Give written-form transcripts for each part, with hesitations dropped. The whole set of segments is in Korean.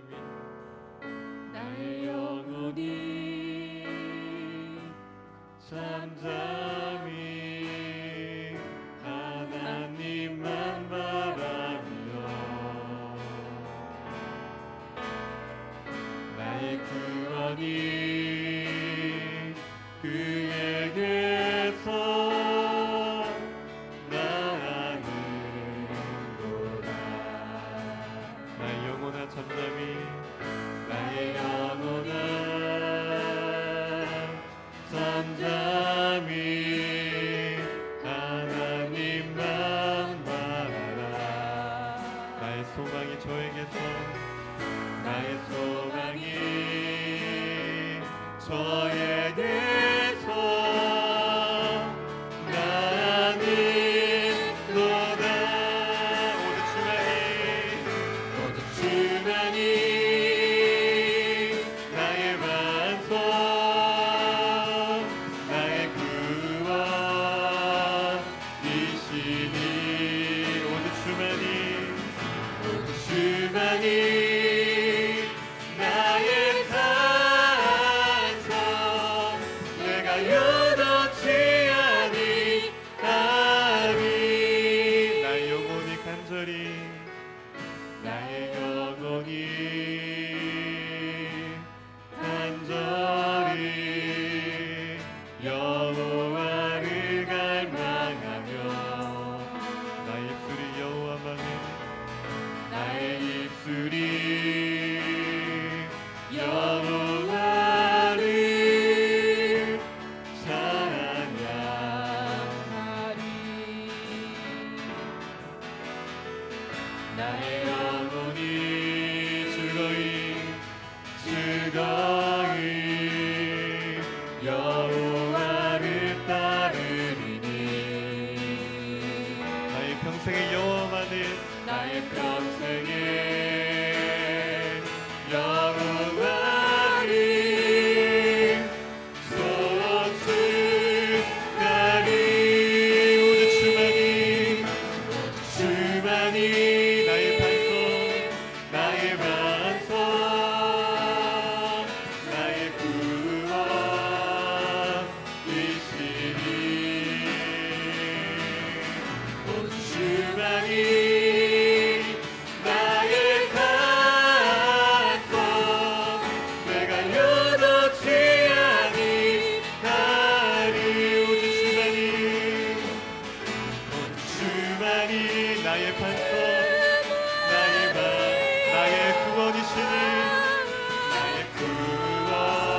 잠잠히 나의 영혼이 잠잠히 하나님만 바라며 나의 구원이 그에게서 나는도다. 나의 영혼아 잠잠히 나의 영혼아 잠잠히 하나님만 바라라. 나의 소망이 저에게서 나의 소망이 저에게서 나는도다. 오직 주만이 나의 반석 나의 구원이시니. 오직 주만이 나의 산성 내가 여놓지 아니하리. 나의 영혼이 간절히 나의 영혼이 간절히 여호와를 갈망하며 나의 입술이 여호와만을 나의 입술이 여호와를 찬양하리. 나의 영혼이 즐거이 여호와를 따르리니. 나의 평생의 여호와만을 나의 평생의 여호와를 송축하리. 오직 주만이 나의 반석 나의 구원이시니. 오직 주만이 나의 반석 내가 여놓지 아니하리. 오직 주만이 나의 반석 나의 구원이시니. 나의 구원이시니.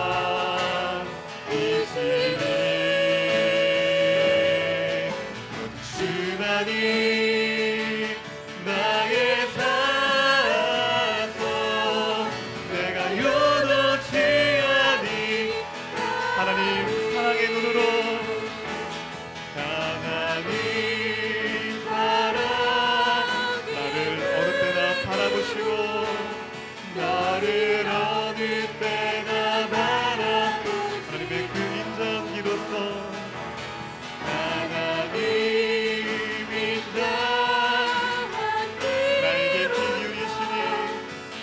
주만이 나의 산성 내가 여놓지 아니. 하나님 사랑의 눈으로 하나님 사랑 나를 어느 때나 바라보시고 나를 어느 때나 바라보 하나님의 그 인자기로서 하나님이다. 나에게 기울이시니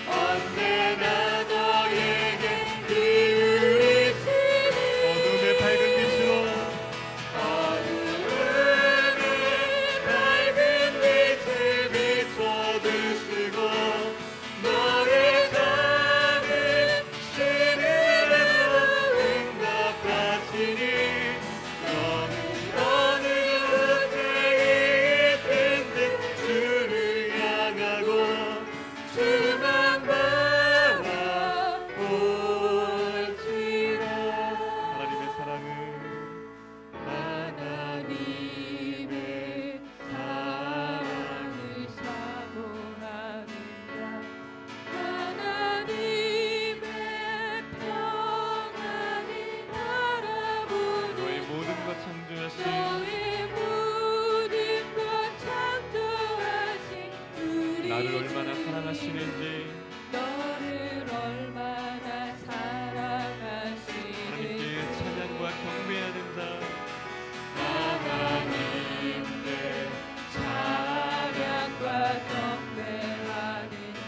언제나 너에게 기울이시니. 어둠의 밝은 빛으로 비춰주시고 너의 작은 시름에도 응답하시니. 너는 어느 때에 든든 주를 향하고 주만 바라볼지라. 하나님의 사랑은 나를 얼마나 사랑하시는지 하나님께 찬양과 경배해야 된다. 하나님께 찬양과 경배하리라.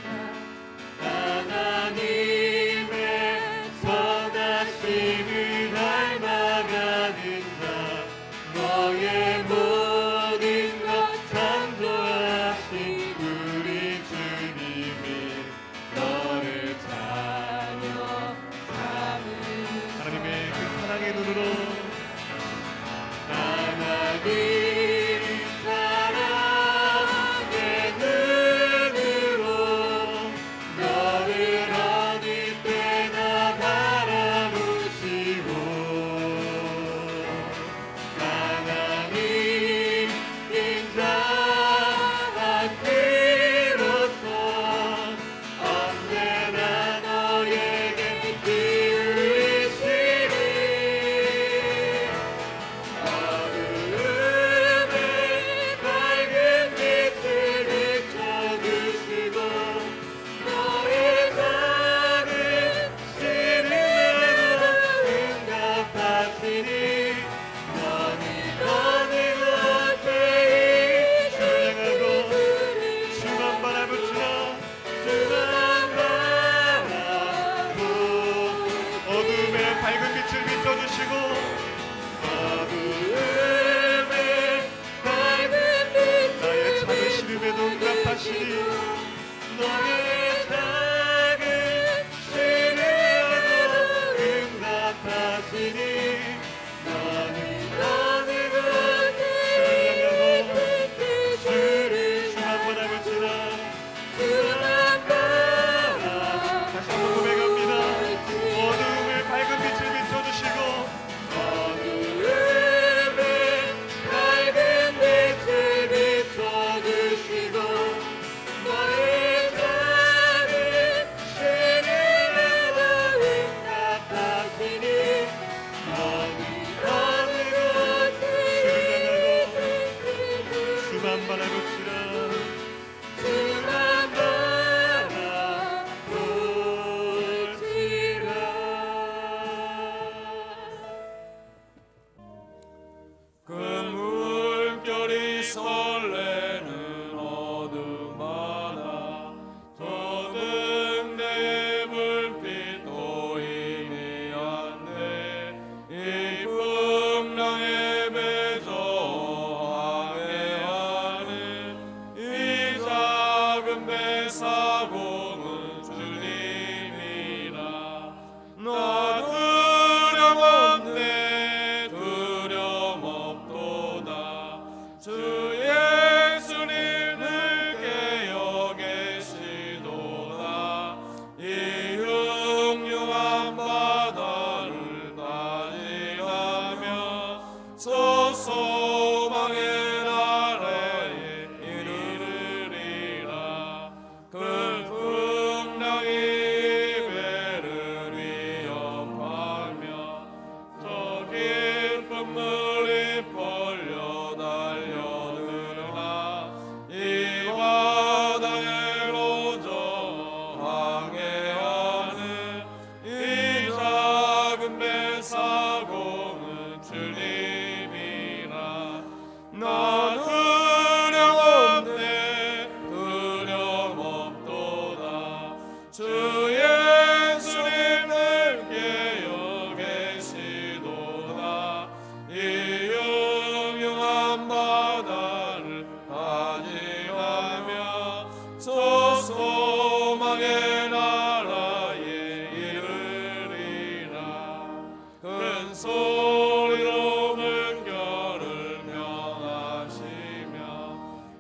기름에도 응답하시니 너의 작은 시련에도 응답하시니 너는 어느 곳에 주를 주만 바라보시라 주만 바라 다시 한번 고백합니다. 어두움을 밝은 빛을 비춰주시고 어두움을 밝은 빛을 비춰주시고 너의 작은 시련에도 응답하시니 너는 어느 곳에 주를 향하고 주만 바라봅시다 주만 바라보시라 그 물결이 설레는 어둠마다 더는 내 불빛도 희미한데 이 풍랑에 매저 항해하는 이 작은 배 사공은 주님이라 나 두려움없네 두려움없도다 주 예수님을 깨어 계시도다 이 흉흉한 바다를 다니하며 소소망의 나라에 이르리라 그 풍랑이 배를 위협하며 저 깊은 물이 벌려 달려들으나 이 바다에 로저 항해하는 이 작은 배 사공은 주님이라 나 두려움없네 두려움없도다 주 예수님을 깨어 계시도다 이 흉흉한 바다를 다짐하며 소소망의 나라에 이르리라 큰 소리로 물결을 명하시며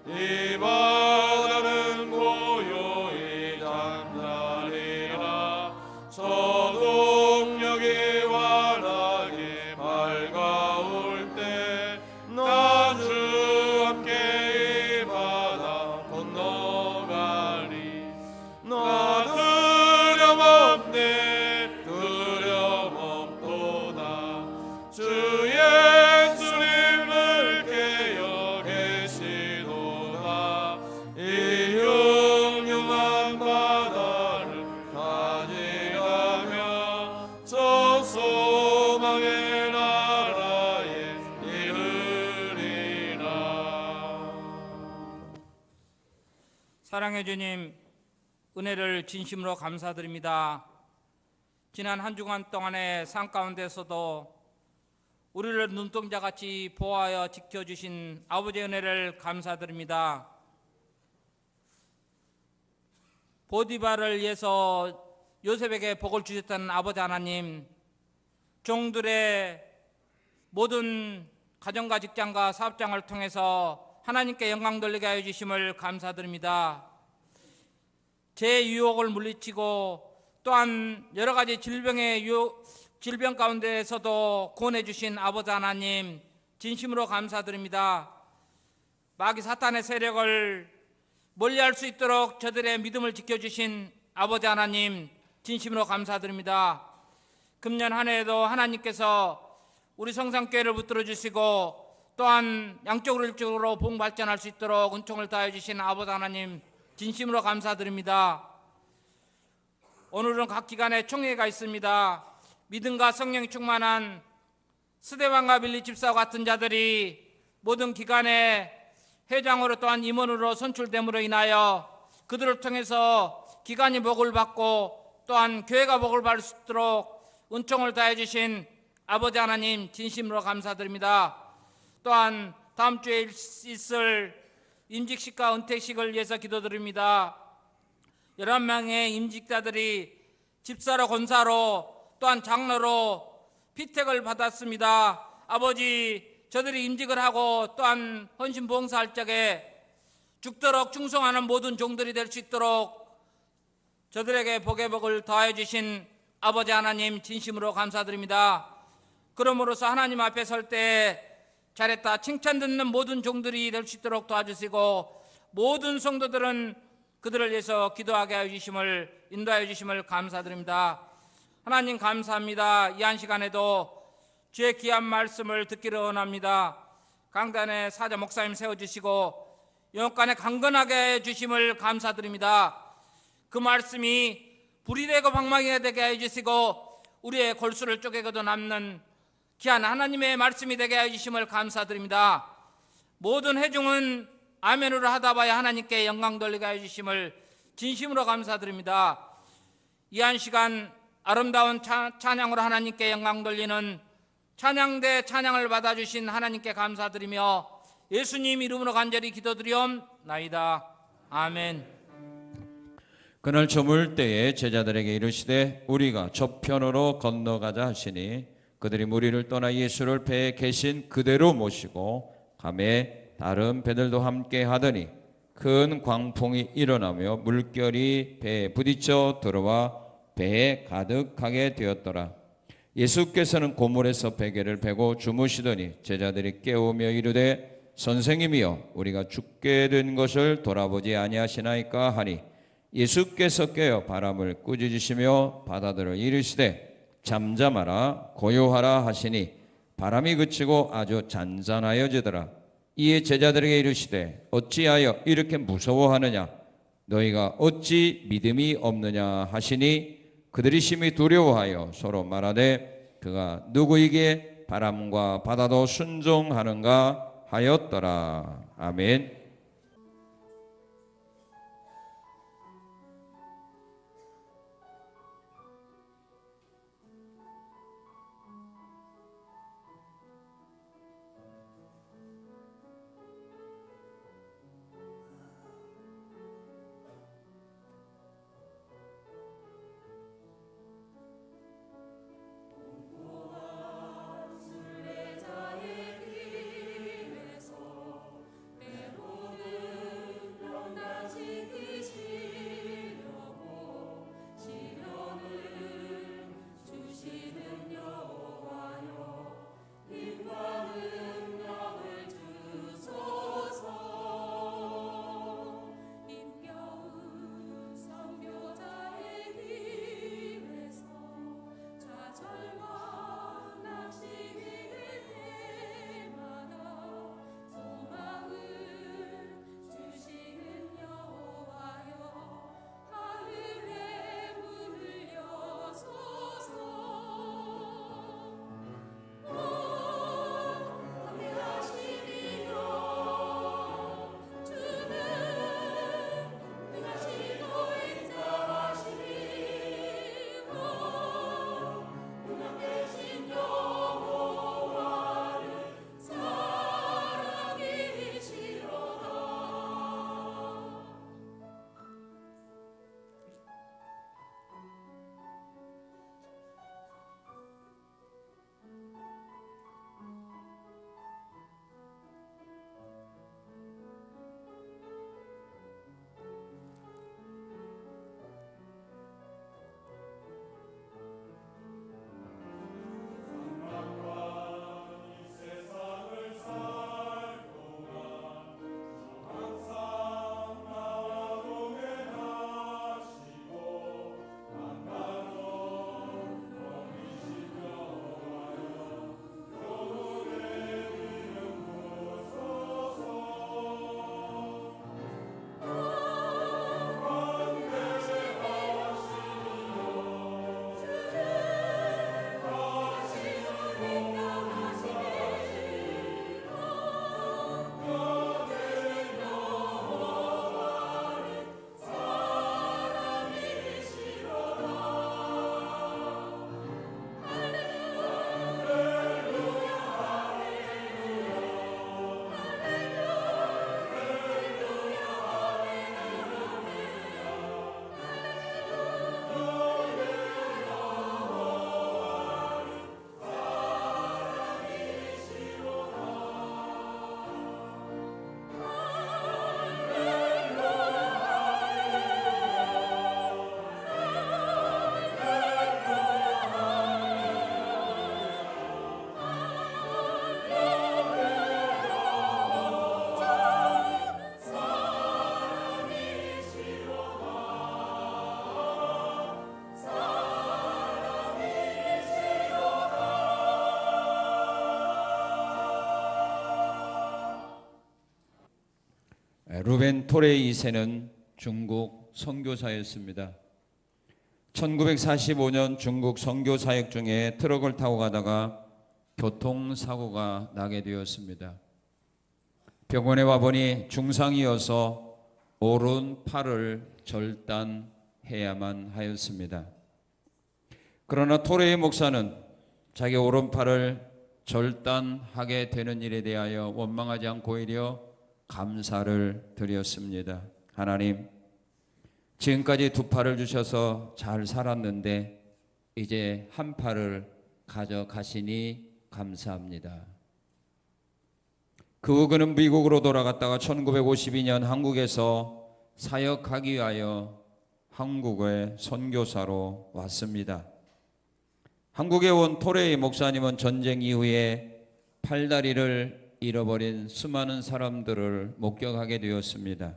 이 바다는 고요히 잠자리라 소동력이 환하게 밝아올 때 나 주 함께 이 바다 건너가리 나 두려움없네 두려움없도다 주 예수님을 깨어 계시도다 이 흉흉한 바다를 다짐하며 저 소망의 나라에 이르리라. 사랑해 주님, 은혜를 진심으로 감사드립니다. 지난 한 주간 동안의 삶 가운데서도 우리를 눈동자같이 보호하여 지켜주신 아버지의 은혜를 감사드립니다. 보디발을 위해서 요셉에게 복을 주셨던 아버지 하나님, 종들의 모든 가정과 직장과 사업장을 통해서 하나님께 영광 돌리게 하여 주심을 감사드립니다. 제 유혹을 물리치고 또한 여러 가지 질병 가운데에서도 구원해 주신 아버지 하나님, 진심으로 감사드립니다. 마귀 사탄의 세력을 멀리할 수 있도록 저들의 믿음을 지켜주신 아버지 하나님, 진심으로 감사드립니다. 금년 한 해에도 하나님께서 우리 성산교회를 붙들어 주시고 또한 양쪽으로 일쪽으로 복 발전할 수 있도록 은총을 다해 주신 아버지 하나님, 진심으로 감사드립니다. 오늘은 각 기관에 총회가 있습니다. 믿음과 성령이 충만한 스데반과 빌리 집사와 같은 자들이 모든 기관의 회장으로 또한 임원으로 선출됨으로 인하여 그들을 통해서 기관이 복을 받고 또한 교회가 복을 받을 수 있도록 은총을 다해 주신 아버지 하나님, 진심으로 감사드립니다. 또한 다음 주에 있을 임직식과 은퇴식을 위해서 기도드립니다. 11명의 임직자들이 집사로, 권사로, 또한 장로로 피택을 받았습니다. 아버지, 저들이 임직을 하고 또한 헌신 봉사할 적에 죽도록 충성하는 모든 종들이 될 수 있도록 저들에게 복의 복을 더하여 주신 아버지 하나님 진심으로 감사드립니다. 그러므로서 하나님 앞에 설 때 잘했다 칭찬 듣는 모든 종들이 될 수 있도록 도와주시고, 모든 성도들은 그들을 위해서 기도하게 하여 주심을, 인도하여 주심을 감사드립니다. 하나님 감사합니다. 이 한 시간에도 주의 귀한 말씀을 듣기를 원합니다. 강단에 사자 목사님 세워주시고 영육간에 강건하게 해주심을 감사드립니다. 그 말씀이 불이 되고 방망이가 되게 해주시고 우리의 골수를 쪼개고도 남는 귀한 하나님의 말씀이 되게 해주심을 감사드립니다. 모든 회중은 아멘으로 하다 봐야 하나님께 영광 돌리게 해주심을 진심으로 감사드립니다. 이 한 시간 아름다운 찬양으로 하나님께 영광 돌리는 찬양대 찬양을 받아주신 하나님께 감사드리며 예수님 이름으로 간절히 기도드리옵나이다. 아멘. 그날 저물 때에 제자들에게 이르시되 우리가 저편으로 건너가자 하시니 그들이 무리를 떠나 예수를 배에 계신 그대로 모시고 가매 다른 배들도 함께 하더니 큰 광풍이 일어나며 물결이 배에 부딪혀 들어와 배에 가득하게 되었더라. 예수께서는 고물에서 베개를 베고 주무시더니 제자들이 깨우며 이르되 선생님이여 우리가 죽게 된 것을 돌아보지 아니하시나이까 하니 예수께서 깨어 바람을 꾸짖으시며 바다들을 이르시되 잠잠하라 고요하라 하시니 바람이 그치고 아주 잔잔하여지더라. 이에 제자들에게 이르시되 어찌하여 이렇게 무서워하느냐 너희가 어찌 믿음이 없느냐 하시니 그들이 심히 두려워하여 서로 말하되 그가 누구에게 바람과 바다도 순종하는가 하였더라. 아멘. 순례자의 길에서 루벤 토레이 2세는 중국 선교사였습니다. 1945년 중국 선교 사역 중에 트럭을 타고 가다가 교통사고가 나게 되었습니다. 병원에 와보니 중상이어서 오른팔을 절단해야만 하였습니다. 그러나 토레이 목사는 자기 오른팔을 절단하게 되는 일에 대하여 원망하지 않고 오히려 감사를 드렸습니다. 하나님, 지금까지 두 팔을 주셔서 잘 살았는데 이제 한 팔을 가져가시니 감사합니다. 그 후 그는 미국으로 돌아갔다가 1952년 한국에서 사역하기 위하여 한국의 선교사로 왔습니다. 한국에 온 토레이 목사님은 전쟁 이후에 팔다리를 잃어버린 수많은 사람들을 목격하게 되었습니다.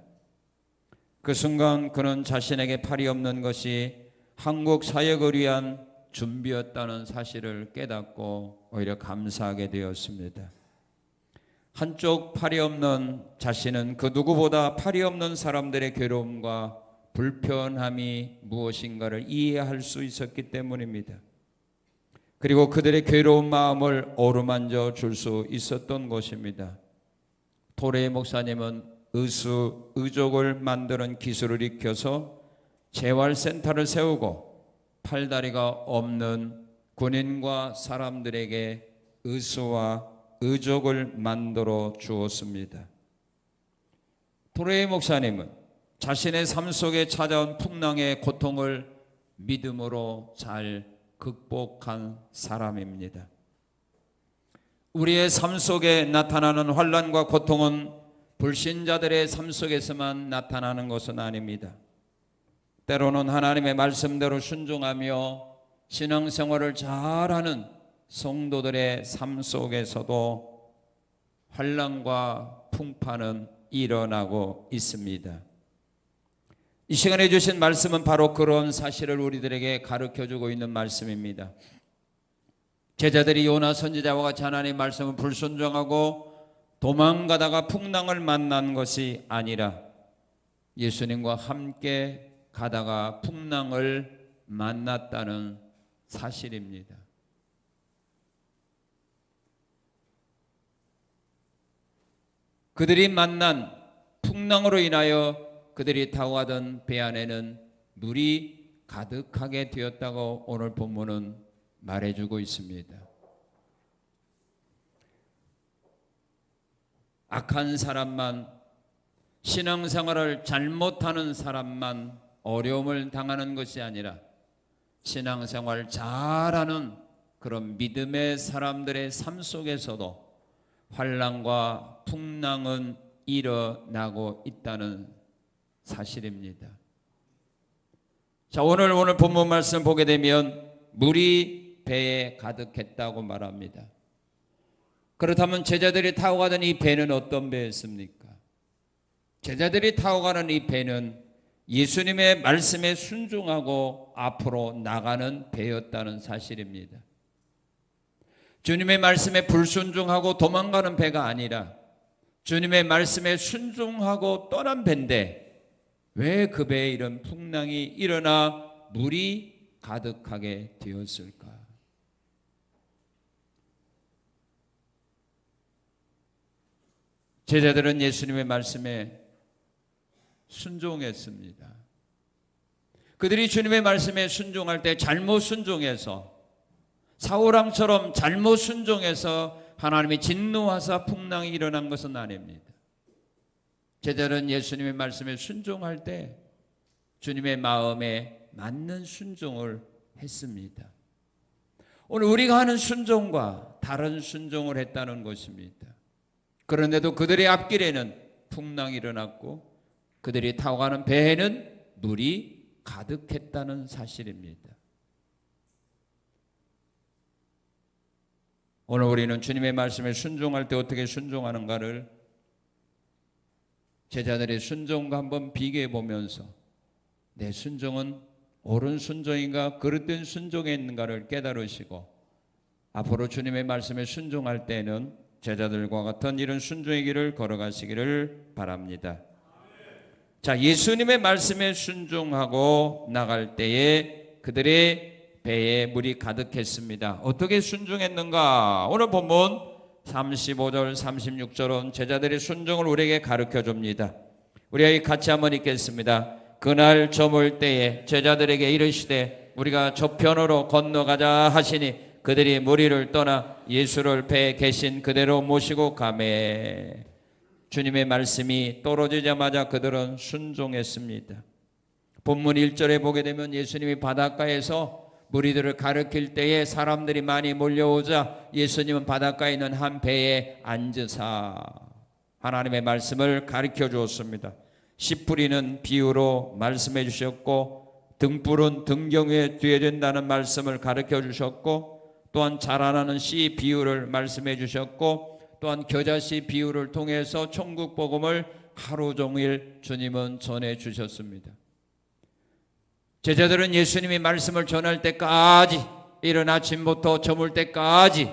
그 순간 그는 자신에게 팔이 없는 것이 한국 사역을 위한 준비였다는 사실을 깨닫고 오히려 감사하게 되었습니다. 한쪽 팔이 없는 자신은 그 누구보다 팔이 없는 사람들의 괴로움과 불편함이 무엇인가를 이해할 수 있었기 때문입니다. 그리고 그들의 괴로운 마음을 어루만져 줄 수 있었던 것입니다. 토레이 목사님은 의족을 만드는 기술을 익혀서 재활센터를 세우고 팔다리가 없는 군인과 사람들에게 의수와 의족을 만들어 주었습니다. 토레이 목사님은 자신의 삶 속에 찾아온 풍랑의 고통을 믿음으로 잘 극복한 사람입니다. 우리의 삶 속에 나타나는 환난과 고통은 불신자들의 삶 속에서만 나타나는 것은 아닙니다. 때로는 하나님의 말씀대로 순종하며 신앙생활을 잘하는 성도들의 삶 속에서도 환난과 풍파는 일어나고 있습니다. 이 시간에 주신 말씀은 바로 그런 사실을 우리들에게 가르쳐주고 있는 말씀입니다. 제자들이 요나 선지자와 같이 하나님의 말씀을 불순종하고 도망가다가 풍랑을 만난 것이 아니라 예수님과 함께 가다가 풍랑을 만났다는 사실입니다. 그들이 만난 풍랑으로 인하여 그들이 타고 가던 배 안에는 물이 가득하게 되었다고 오늘 본문은 말해주고 있습니다. 악한 사람만, 신앙생활을 잘못하는 사람만 어려움을 당하는 것이 아니라 신앙생활 잘하는 그런 믿음의 사람들의 삶 속에서도 환난과 풍랑은 일어나고 있다는 사실입니다. 자, 오늘 본문 말씀 보게 되면 물이 배에 가득했다고 말합니다. 그렇다면 제자들이 타고 가던 이 배는 어떤 배였습니까? 제자들이 타고 가는 이 배는 예수님의 말씀에 순종하고 앞으로 나가는 배였다는 사실입니다. 주님의 말씀에 불순종하고 도망가는 배가 아니라 주님의 말씀에 순종하고 떠난 배인데 왜 그 배에 이런 풍랑이 일어나 물이 가득하게 되었을까? 제자들은 예수님의 말씀에 순종했습니다. 그들이 주님의 말씀에 순종할 때 잘못 순종해서 사울왕처럼 잘못 순종해서 하나님이 진노하사 풍랑이 일어난 것은 아닙니다. 제자들은 예수님의 말씀에 순종할 때 주님의 마음에 맞는 순종을 했습니다. 오늘 우리가 하는 순종과 다른 순종을 했다는 것입니다. 그런데도 그들의 앞길에는 풍랑이 일어났고 그들이 타고 가는 배에는 물이 가득했다는 사실입니다. 오늘 우리는 주님의 말씀에 순종할 때 어떻게 순종하는가를 제자들의 순종과 한번 비교해 보면서 내 순종은 옳은 순종인가 그릇된 순종에 있는가를 깨달으시고 앞으로 주님의 말씀에 순종할 때는 제자들과 같은 이런 순종의 길을 걸어가시기를 바랍니다. 자, 예수님의 말씀에 순종하고 나갈 때에 그들의 배에 물이 가득했습니다. 어떻게 순종했는가? 오늘 본문 35절 36절은 제자들의 순종을 우리에게 가르쳐 줍니다. 우리가 같이 한번 읽겠습니다. 그날 저물 때에 제자들에게 이르시되 우리가 저편으로 건너가자 하시니 그들이 무리를 떠나 예수를 배에 계신 그대로 모시고 가매. 주님의 말씀이 떨어지자마자 그들은 순종했습니다. 본문 1절에 보게 되면 예수님이 바닷가에서 무리들을 가르칠 때에 사람들이 많이 몰려오자 예수님은 바닷가에 있는 한 배에 앉으사 하나님의 말씀을 가르쳐 주었습니다. 씨 뿌리는 비유로 말씀해 주셨고 등불은 등경에 뒤에 된다는 말씀을 가르쳐 주셨고 또한 자라나는 씨 비유를 말씀해 주셨고 또한 겨자씨 비유를 통해서 천국 복음을 하루 종일 주님은 전해 주셨습니다. 제자들은 예수님이 말씀을 전할 때까지 이른 아침부터 저물 때까지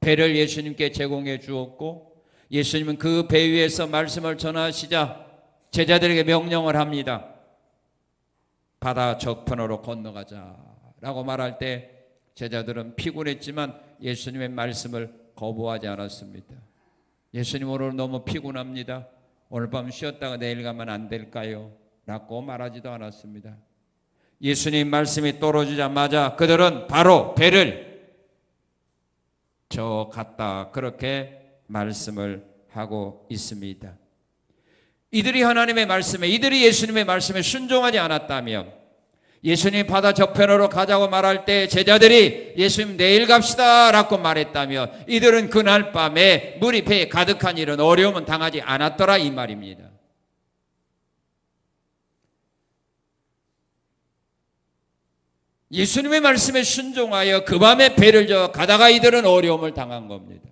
배를 예수님께 제공해 주었고 예수님은 그 배 위에서 말씀을 전하시자 제자들에게 명령을 합니다. 바다 저편으로 건너가자라고 말할 때 제자들은 피곤했지만 예수님의 말씀을 거부하지 않았습니다. 예수님 오늘 너무 피곤합니다. 오늘 밤 쉬었다가 내일 가면 안 될까요? 라고 말하지도 않았습니다. 예수님 말씀이 떨어지자마자 그들은 바로 배를 저 갔다 그렇게 말씀을 하고 있습니다. 이들이 하나님의 말씀에 이들이 예수님의 말씀에 순종하지 않았다면 예수님 바다 저편으로 가자고 말할 때 제자들이 예수님 내일 갑시다 라고 말했다면 이들은 그날 밤에 물이 배에 가득한 이런 어려움은 당하지 않았더라 이 말입니다. 예수님의 말씀에 순종하여 그 밤에 배를 저 가다가 이들은 어려움을 당한 겁니다.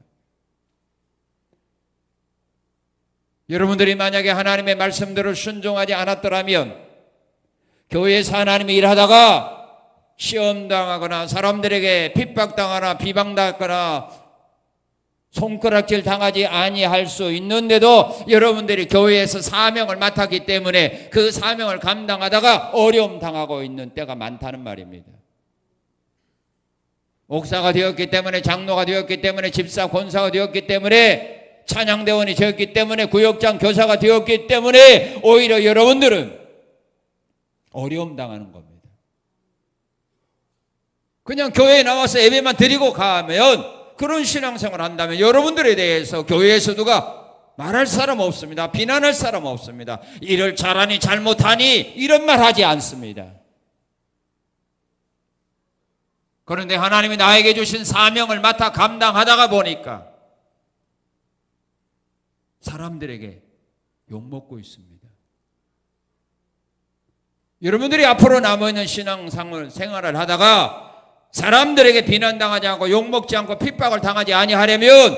여러분들이 만약에 하나님의 말씀대로 순종하지 않았더라면 교회에서 하나님의 일하다가 시험당하거나 사람들에게 핍박당하거나 비방당하거나 손가락질 당하지 아니할 수 있는데도 여러분들이 교회에서 사명을 맡았기 때문에 그 사명을 감당하다가 어려움 당하고 있는 때가 많다는 말입니다. 목사가 되었기 때문에 장로가 되었기 때문에 집사 권사가 되었기 때문에 찬양대원이 되었기 때문에 구역장 교사가 되었기 때문에 오히려 여러분들은 어려움 당하는 겁니다. 그냥 교회에 나와서 예배만 드리고 가면 그런 신앙생활을 한다면 여러분들에 대해서 교회에서 누가 말할 사람 없습니다. 비난할 사람 없습니다. 일을 잘하니 잘못하니 이런 말 하지 않습니다. 그런데 하나님이 나에게 주신 사명을 맡아 감당하다가 보니까 사람들에게 욕먹고 있습니다. 여러분들이 앞으로 남아있는 신앙생활을 하다가 사람들에게 비난당하지 않고 욕먹지 않고 핍박을 당하지 아니하려면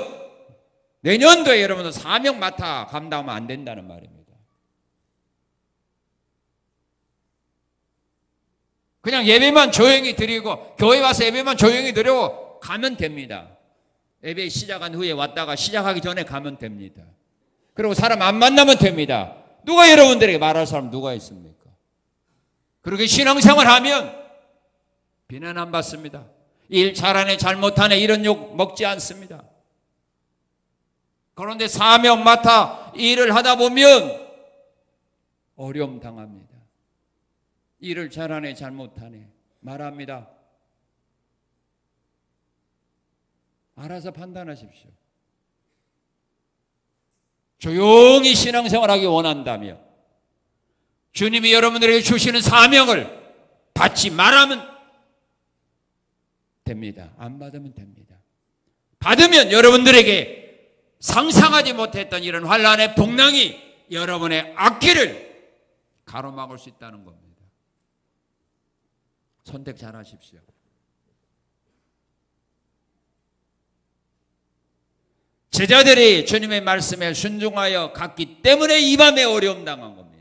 내년도에 여러분들 사명 맡아 감당하면 안 된다는 말입니다. 그냥 예배만 조용히 드리고 교회 와서 예배만 조용히 드리고 가면 됩니다. 예배 시작한 후에 왔다가 시작하기 전에 가면 됩니다. 그리고 사람 안 만나면 됩니다. 누가 여러분들에게 말할 사람 누가 있습니까? 그렇게 신앙생활 하면 비난 안 받습니다. 일 잘하네 잘못하네 이런 욕 먹지 않습니다. 그런데 사명 맡아 일을 하다 보면 어려움 당합니다. 일을 잘하네 잘못하네 말합니다. 알아서 판단하십시오. 조용히 신앙생활하기 원한다며 주님이 여러분들에게 주시는 사명을 받지 말하면 됩니다. 안 받으면 됩니다. 받으면 여러분들에게 상상하지 못했던 이런 환난의 풍랑이 여러분의 앞길을 가로막을 수 있다는 겁니다. 선택 잘 하십시오. 제자들이 주님의 말씀에 순종하여 갔기 때문에 이 밤에 어려움 당한 겁니다.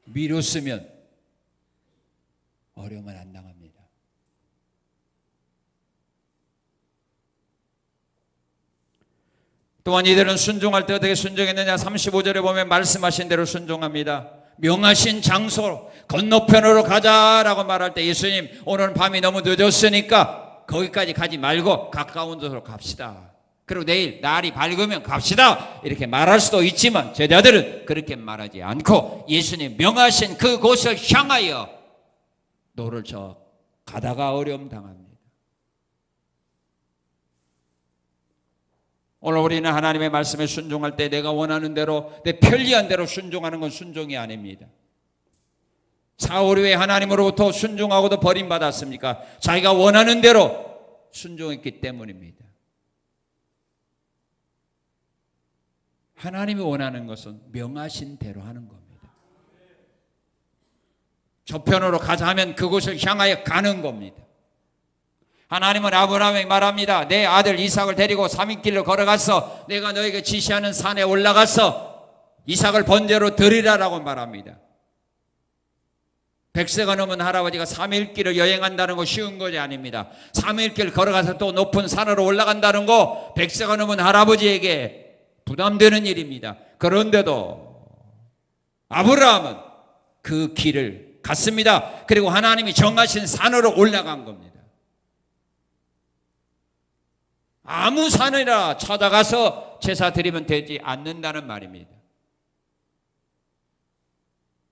미뤘으면 어려움은 안 당합니다. 또한 이들은 순종할 때 어떻게 순종했느냐? 35절에 보면 말씀하신 대로 순종합니다. 명하신 장소 건너편으로 가자라고 말할 때 예수님 오늘 밤이 너무 늦었으니까 거기까지 가지 말고 가까운 데로 갑시다. 그리고 내일 날이 밝으면 갑시다. 이렇게 말할 수도 있지만 제자들은 그렇게 말하지 않고 예수님 명하신 그곳을 향하여 노를 저 가다가 어려움 당합니다. 오늘 우리는 하나님의 말씀에 순종할 때 내가 원하는 대로 내 편리한 대로 순종하는 건 순종이 아닙니다. 사울이 왜 하나님으로부터 순종하고도 버림받았습니까? 자기가 원하는 대로 순종했기 때문입니다. 하나님이 원하는 것은 명하신 대로 하는 겁니다. 저편으로 가자 하면 그곳을 향하여 가는 겁니다. 하나님은 아브라함에게 말합니다. 내 아들 이삭을 데리고 3일길로 걸어가서 내가 너에게 지시하는 산에 올라가서 이삭을 번제로 드리라라고 말합니다. 100세가 넘은 할아버지가 3일길을 여행한다는 거 쉬운 것이 아닙니다. 3일길 걸어가서 또 높은 산으로 올라간다는 거 100세가 넘은 할아버지에게 부담되는 일입니다. 그런데도 아브라함은 그 길을 갔습니다. 그리고 하나님이 정하신 산으로 올라간 겁니다. 아무 산이라 찾아가서 제사 드리면 되지 않는다는 말입니다.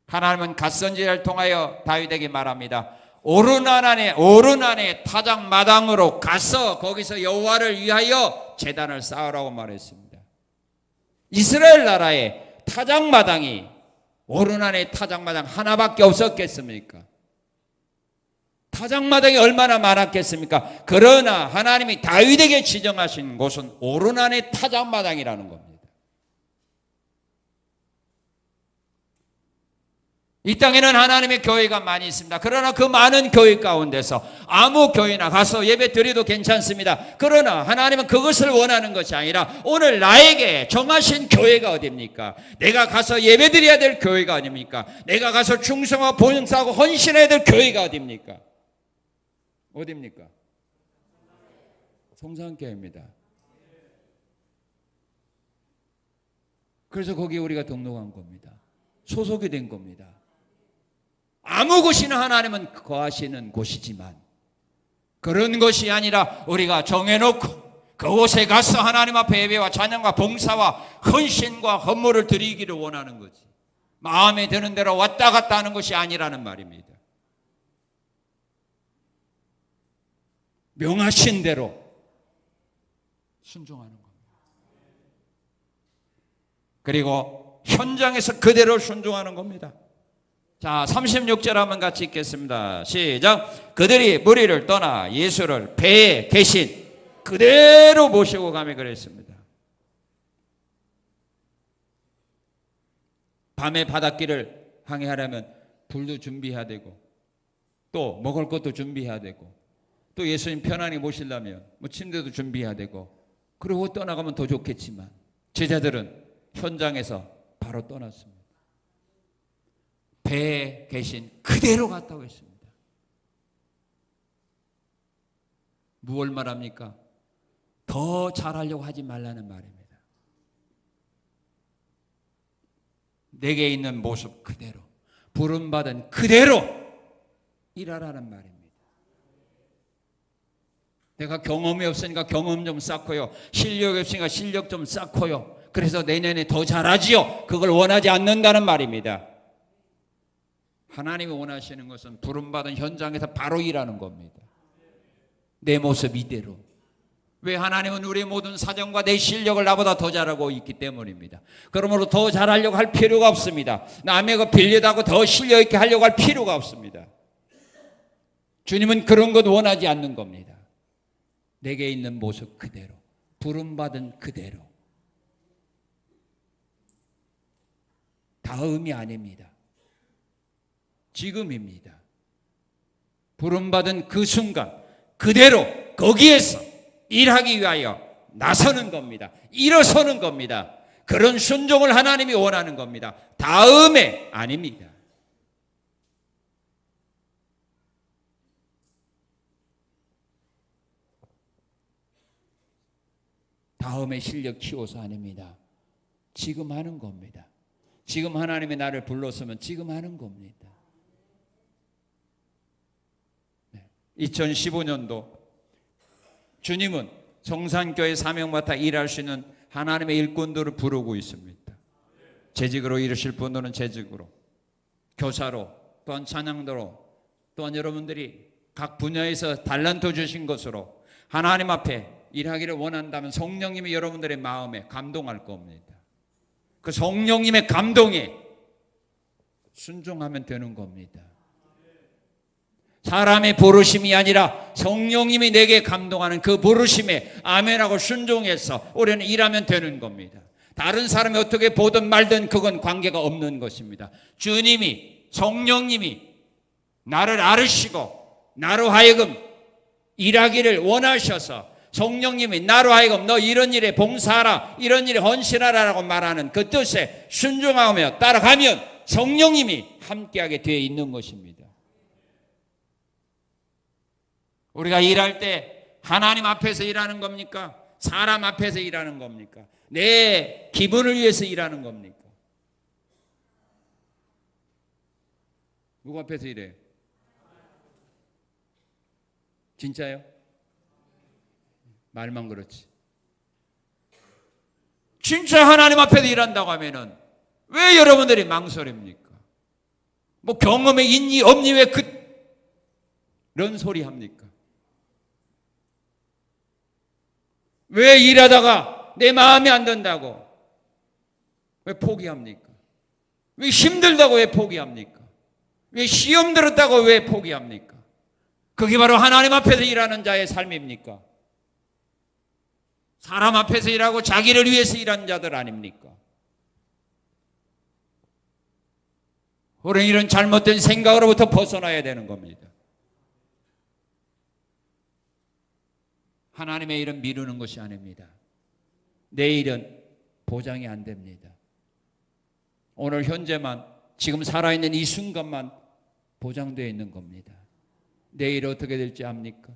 하나님은 갓선지자를 통하여 다윗에게 말합니다. 오르난의 타작마당으로 가서 거기서 여호와를 위하여 제단을 쌓으라고 말했습니다. 이스라엘 나라의 타작마당이 오르난의 타작마당 하나밖에 없었겠습니까? 타작마당이 얼마나 많았겠습니까? 그러나 하나님이 다윗에게 지정하신 곳은 오르난의 타작마당이라는 겁니다. 이 땅에는 하나님의 교회가 많이 있습니다. 그러나 그 많은 교회 가운데서 아무 교회나 가서 예배 드려도 괜찮습니다. 그러나 하나님은 그것을 원하는 것이 아니라 오늘 나에게 정하신 교회가 어디입니까? 내가 가서 예배 드려야 될 교회가 아닙니까? 내가 가서 충성하고 봉사하고 헌신해야 될 교회가 어디입니까? 어디입니까? 성산교회입니다. 그래서 거기에 우리가 등록한 겁니다. 소속이 된 겁니다. 아무 곳이나 하나님은 거하시는 곳이지만 그런 것이 아니라 우리가 정해놓고 그곳에 가서 하나님 앞에 예배와 찬양과 봉사와 헌신과 헌물을 드리기를 원하는 거지. 마음에 드는 대로 왔다 갔다 하는 것이 아니라는 말입니다. 명하신 대로 순종하는 겁니다. 그리고 현장에서 그대로 순종하는 겁니다. 자, 36절 한번 같이 읽겠습니다. 시작. 그들이 무리를 떠나 예수를 배에 계신 그대로 모시고 가며 그랬습니다. 밤에 바닷길을 항해하려면 불도 준비해야 되고 또 먹을 것도 준비해야 되고 또 예수님 편안히 모시려면 뭐 침대도 준비해야 되고 그리고 떠나가면 더 좋겠지만 제자들은 현장에서 바로 떠났습니다. 배에 계신 그대로 갔다고 했습니다. 무엇을 말합니까? 더 잘하려고 하지 말라는 말입니다. 내게 있는 모습 그대로 부름받은 그대로 일하라는 말입니다. 내가 경험이 없으니까 경험 좀 쌓고요. 실력이 없으니까 실력 좀 쌓고요. 그래서 내년에 더 잘하지요. 그걸 원하지 않는다는 말입니다. 하나님이 원하시는 것은 부름받은 현장에서 바로 일하는 겁니다. 내 모습 이대로. 왜? 하나님은 우리의 모든 사정과 내 실력을 나보다 더 잘하고 있기 때문입니다. 그러므로 더 잘하려고 할 필요가 없습니다. 남의 거 빌려다고 더 실력 있게 하려고 할 필요가 없습니다. 주님은 그런 것 원하지 않는 겁니다. 내게 있는 모습 그대로, 부름받은 그대로. 다음이 아닙니다. 지금입니다. 부름받은 그 순간 그대로 거기에서 일하기 위하여 나서는 겁니다. 일어서는 겁니다. 그런 순종을 하나님이 원하는 겁니다. 다음에 아닙니다. 다음에 실력 키워서 아닙니다. 지금 하는 겁니다. 지금 하나님이 나를 불렀으면 지금 하는 겁니다. 2015년도 주님은 성산교회 사명 맡아 일할 수 있는 하나님의 일꾼들을 부르고 있습니다. 재직으로 일하실 분들은 재직으로, 교사로, 또한 찬양도로, 또한 여러분들이 각 분야에서 달란트 주신 것으로 하나님 앞에 일하기를 원한다면 성령님이 여러분들의 마음에 감동할 겁니다. 그 성령님의 감동에 순종하면 되는 겁니다. 사람의 부르심이 아니라 성령님이 내게 감동하는 그 부르심에 아멘하고 순종해서 우리는 일하면 되는 겁니다. 다른 사람이 어떻게 보든 말든 그건 관계가 없는 것입니다. 주님이, 성령님이 나를 아르시고 나로 하여금 일하기를 원하셔서 성령님이 나로 하여금 너 이런 일에 봉사하라, 이런 일에 헌신하라라고 말하는 그 뜻에 순종하며 따라가면 성령님이 함께하게 되어 있는 것입니다. 우리가 일할 때 하나님 앞에서 일하는 겁니까? 사람 앞에서 일하는 겁니까? 내 기분을 위해서 일하는 겁니까? 누구 앞에서 일해요? 진짜요? 말만 그렇지. 진짜 하나님 앞에서 일한다고 하면은 왜 여러분들이 망설입니까? 뭐 경험에 있니 없니 왜 그런 소리 합니까? 왜 일하다가 내 마음에 안 든다고 왜 포기합니까? 왜 힘들다고 왜 포기합니까? 왜 시험 들었다고 왜 포기합니까? 그게 바로 하나님 앞에서 일하는 자의 삶입니까? 사람 앞에서 일하고 자기를 위해서 일하는 자들 아닙니까? 우리는 이런 잘못된 생각으로부터 벗어나야 되는 겁니다. 하나님의 일은 미루는 것이 아닙니다. 내일은 보장이 안 됩니다. 오늘 현재만, 지금 살아있는 이 순간만 보장되어 있는 겁니다. 내일 어떻게 될지 압니까?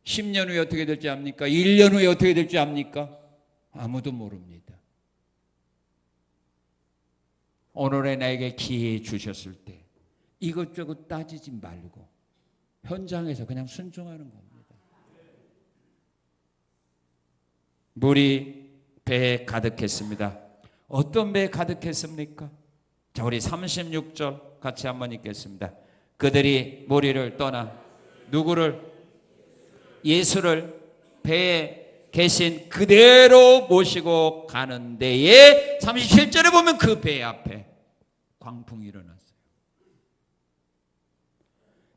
10년 후에 어떻게 될지 압니까? 1년 후에 어떻게 될지 압니까? 아무도 모릅니다. 오늘의 나에게 기회 주셨을 때 이것저것 따지지 말고 현장에서 그냥 순종하는 겁니다. 물이 배에 가득했습니다. 어떤 배에 가득했습니까? 자, 우리 36절 같이 한번 읽겠습니다. 그들이 무리를 떠나 누구를? 예수를 배에 계신 그대로 모시고 가는 데에 37절에 보면 그 배 앞에 광풍이 일어났어요.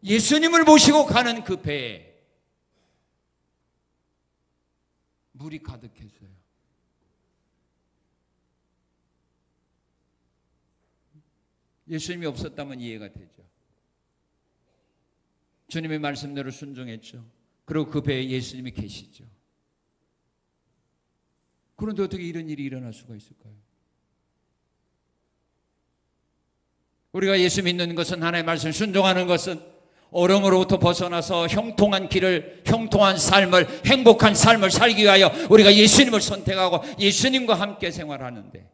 예수님을 모시고 가는 그 배에 물이 가득했어요. 예수님이 없었다면 이해가 되죠. 주님의 말씀대로 순종했죠. 그리고 그 배에 예수님이 계시죠. 그런데 어떻게 이런 일이 일어날 수가 있을까요? 우리가 예수 믿는 것은, 하나님의 말씀 순종하는 것은 어려움으로부터 벗어나서 형통한 길을, 형통한 삶을, 행복한 삶을 살기 위하여 우리가 예수님을 선택하고 예수님과 함께 생활하는데,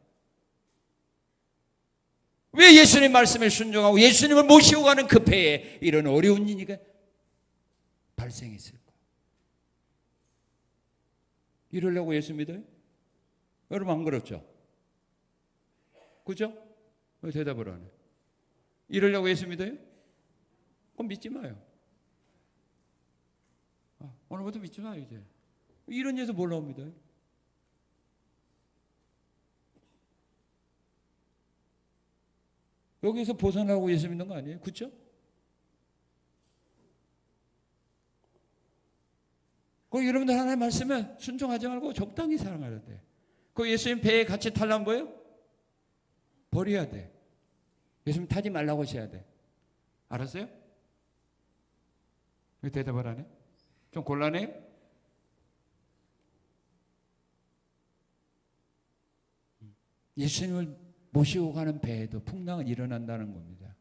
왜 예수님 말씀에 순종하고 예수님을 모시고 가는 그 배에 이런 어려운 일이 발생했을까? 이러려고 예수 믿어요? 여러분 안 그렇죠? 그죠? 왜 대답을 안 해? 이러려고 예수 믿어요? 그럼 믿지 마요. 오늘부터 믿지 마요. 이제 이런 예수 몰라 옵니다. 여기서 벗어나고 예수 믿는 거 아니에요? 그렇죠? 그 여러분들 하나님 말씀에 순종하지 말고 적당히 살아가야 돼. 그 예수님 배에 같이 탈란 거예요? 버려야 돼. 예수님 타지 말라고 하셔야 돼. 알았어요? 왜 대답을 안 해? 좀 곤란해요? 예수님을 모시고 가는 배에도 풍랑은 일어난다는 겁니다.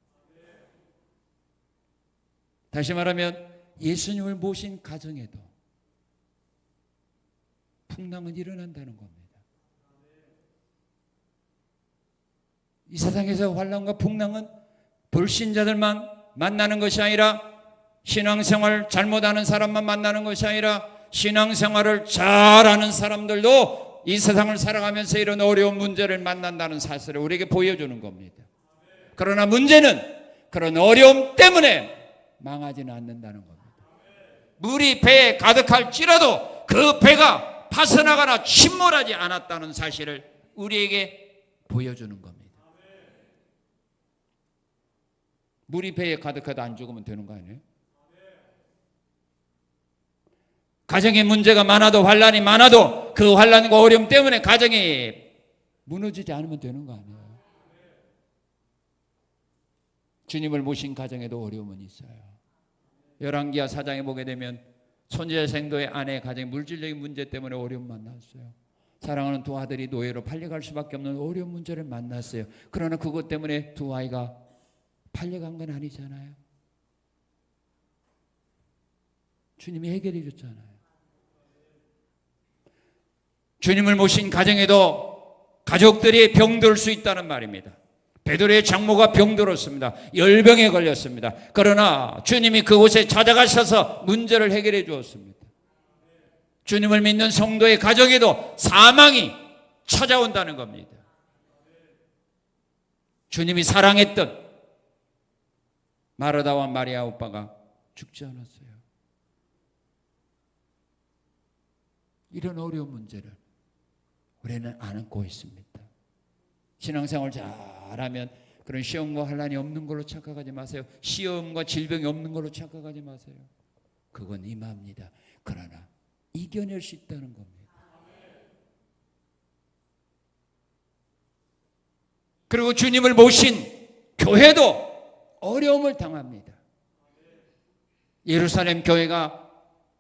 다시 말하면 예수님을 모신 가정에도 풍랑은 일어난다는 겁니다. 이 세상에서 환난과 풍랑은 불신자들만 만나는 것이 아니라 신앙생활 잘못하는 사람만 만나는 것이 아니라 신앙생활을 잘하는 사람들도 이 세상을 살아가면서 이런 어려운 문제를 만난다는 사실을 우리에게 보여주는 겁니다. 그러나 문제는 그런 어려움 때문에 망하지는 않는다는 겁니다. 물이 배에 가득할지라도 그 배가 파서나가나 침몰하지 않았다는 사실을 우리에게 보여주는 겁니다. 물이 배에 가득해도 안 죽으면 되는 거 아니에요? 가정에 문제가 많아도 환난이 많아도 그 환난과 어려움 때문에 가정이 무너지지 않으면 되는 거 아니에요? 주님을 모신 가정에도 어려움은 있어요. 열왕기하 4장에 보게 되면 손자 생도의 아내 가정의 물질적인 문제 때문에 어려움 만났어요. 사랑하는 두 아들이 노예로 팔려갈 수밖에 없는 어려운 문제를 만났어요. 그러나 그것 때문에 두 아이가 팔려간 건 아니잖아요. 주님이 해결해 줬잖아요. 주님을 모신 가정에도 가족들이 병들 수 있다는 말입니다. 베드로의 장모가 병들었습니다. 열병에 걸렸습니다. 그러나 주님이 그곳에 찾아가셔서 문제를 해결해 주었습니다. 주님을 믿는 성도의 가정에도 사망이 찾아온다는 겁니다. 주님이 사랑했던 마르다와 마리아 오빠가 죽지 않았어요. 이런 어려운 문제를 우리는 안 안고 있습니다. 신앙생활 잘하면 그런 시험과 환난이 없는 걸로 착각하지 마세요. 시험과 질병이 없는 걸로 착각하지 마세요. 그건 임합니다. 그러나 이겨낼 수 있다는 겁니다. 그리고 주님을 모신 교회도 어려움을 당합니다. 예루살렘 교회가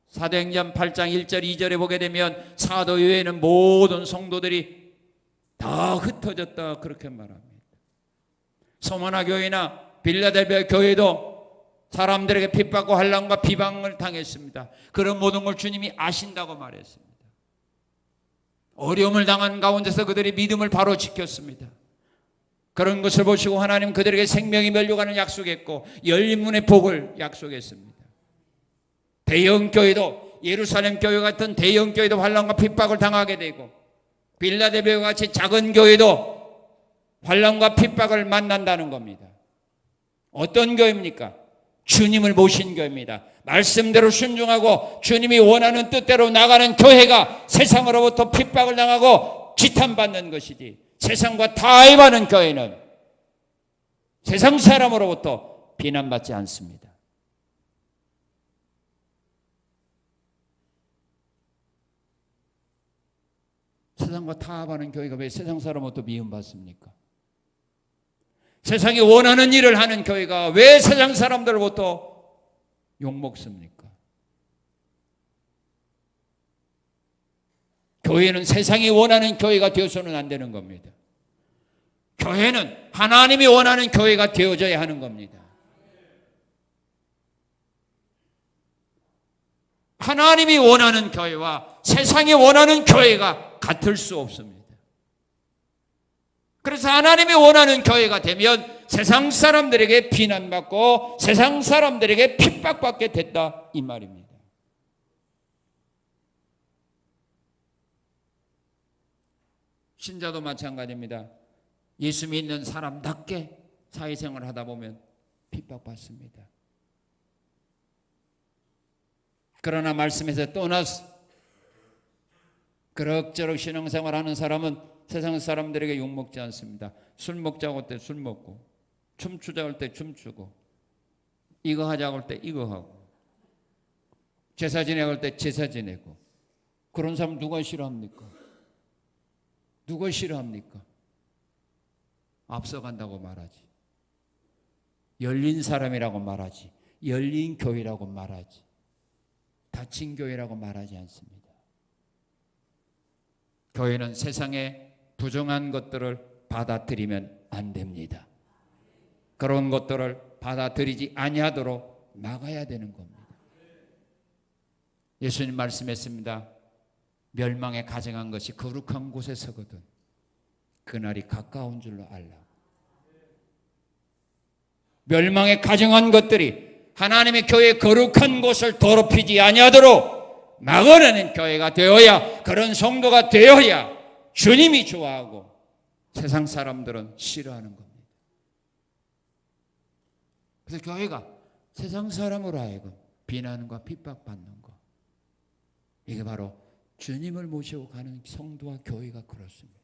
사도행전 8장 1절 2절에 보게 되면 사도교회는 모든 성도들이 다 흩어졌다 그렇게 말합니다. 소마나 교회나 빌라델비아 교회도 사람들에게 핍박과 환난과 비방을 당했습니다. 그런 모든 걸 주님이 아신다고 말했습니다. 어려움을 당한 가운데서 그들이 믿음을 바로 지켰습니다. 그런 것을 보시고 하나님 그들에게 생명이 멸류관을 약속했고 열린 문의 복을 약속했습니다. 대형 교회도 예루살렘 교회 같은 대형 교회도 환난과 핍박을 당하게 되고 빌라델비아와 같이 작은 교회도 환난과 핍박을 만난다는 겁니다. 어떤 교회입니까? 주님을 모신 교회입니다. 말씀대로 순종하고 주님이 원하는 뜻대로 나가는 교회가 세상으로부터 핍박을 당하고 지탄받는 것이지, 세상과 타협하는 교회는 세상 사람으로부터 비난받지 않습니다. 세상과 타협하는 교회가 왜 세상 사람으로부터 미움받습니까? 세상이 원하는 일을 하는 교회가 왜 세상 사람들로부터 욕먹습니까? 교회는 세상이 원하는 교회가 되어서는 안 되는 겁니다. 교회는 하나님이 원하는 교회가 되어져야 하는 겁니다. 하나님이 원하는 교회와 세상이 원하는 교회가 같을 수 없습니다. 그래서 하나님이 원하는 교회가 되면 세상 사람들에게 비난받고 세상 사람들에게 핍박받게 됐다 이 말입니다. 신자도 마찬가지입니다. 예수 믿는 사람답게 사회생활을 하다 보면 핍박받습니다. 그러나 말씀에서 떠나서 그럭저럭 신앙생활하는 사람은 세상 사람들에게 욕먹지 않습니다. 술 먹자고 할 때 술 먹고, 춤추자고 할 때 춤추고, 이거 하자고 할 때 이거 하고, 제사 지내고 할 때 제사 지내고. 그런 사람 누가 싫어합니까? 누가 싫어합니까? 앞서간다고 말하지. 열린 사람이라고 말하지. 열린 교회라고 말하지. 닫힌 교회라고 말하지 않습니다. 교회는 세상의 부정한 것들을 받아들이면 안 됩니다. 그런 것들을 받아들이지 아니하도록 막아야 되는 겁니다. 예수님 말씀했습니다. 멸망에 가증한 것이 거룩한 곳에 서거든 그날이 가까운 줄로 알라. 멸망에 가증한 것들이 하나님의 교회의 거룩한 곳을 더럽히지 아니하도록 막아내는 교회가 되어야, 그런 성도가 되어야 주님이 좋아하고 세상 사람들은 싫어하는 겁니다. 그래서 교회가 세상 사람으로 하여금 비난과 핍박받는 것, 이게 바로 주님을 모시고 가는 성도와 교회가 그렇습니다.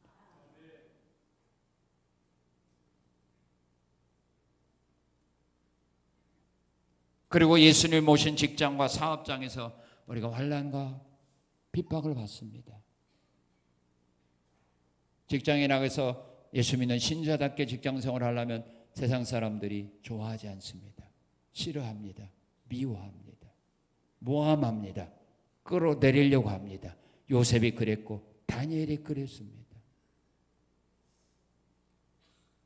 그리고 예수님을 모신 직장과 사업장에서 우리가 환난과 핍박을 받습니다. 직장에 나가서 예수 믿는 신자답게 직장생활을 하려면 세상 사람들이 좋아하지 않습니다. 싫어합니다. 미워합니다. 모함합니다. 끌어내리려고 합니다. 요셉이 그랬고 다니엘이 그랬습니다.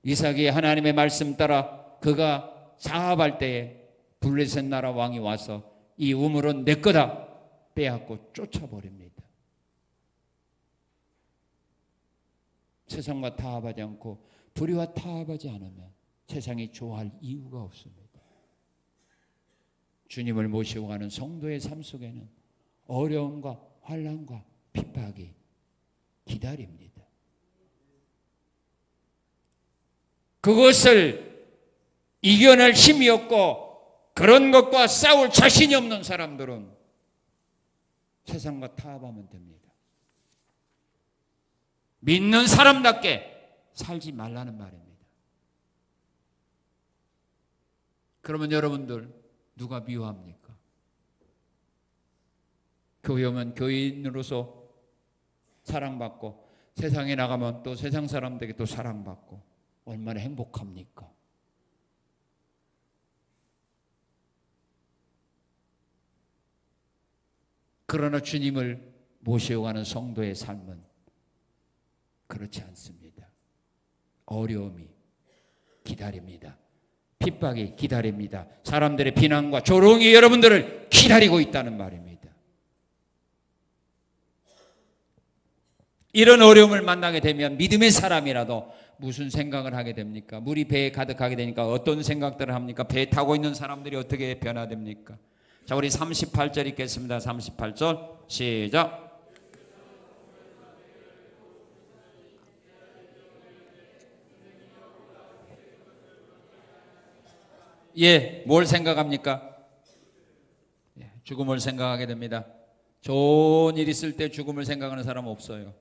이삭이 하나님의 말씀 따라 그가 사업할 때에 블레셋 나라 왕이 와서 이 우물은 내 거다 빼앗고 쫓아버립니다. 세상과 타협하지 않고 불의와 타협하지 않으면 세상이 좋아할 이유가 없습니다. 주님을 모시고 가는 성도의 삶 속에는 어려움과 환난과 핍박이 기다립니다. 그것을 이겨낼 힘이 없고 그런 것과 싸울 자신이 없는 사람들은 세상과 타협하면 됩니다. 믿는 사람답게 살지 말라는 말입니다. 그러면 여러분들 누가 미워합니까? 교회 오면 교인으로서 사랑받고 세상에 나가면 또 세상 사람들에게 또 사랑받고 얼마나 행복합니까? 그러나 주님을 모시고 가는 성도의 삶은 그렇지 않습니다. 어려움이 기다립니다. 핍박이 기다립니다. 사람들의 비난과 조롱이 여러분들을 기다리고 있다는 말입니다. 이런 어려움을 만나게 되면 믿음의 사람이라도 무슨 생각을 하게 됩니까? 물이 배에 가득하게 되니까 어떤 생각들을 합니까? 배 타고 있는 사람들이 어떻게 변화됩니까? 자, 우리 38절 읽겠습니다. 38절 시작. 예, 뭘 생각합니까? 죽음을 생각하게 됩니다. 좋은 일 있을 때 죽음을 생각하는 사람 없어요.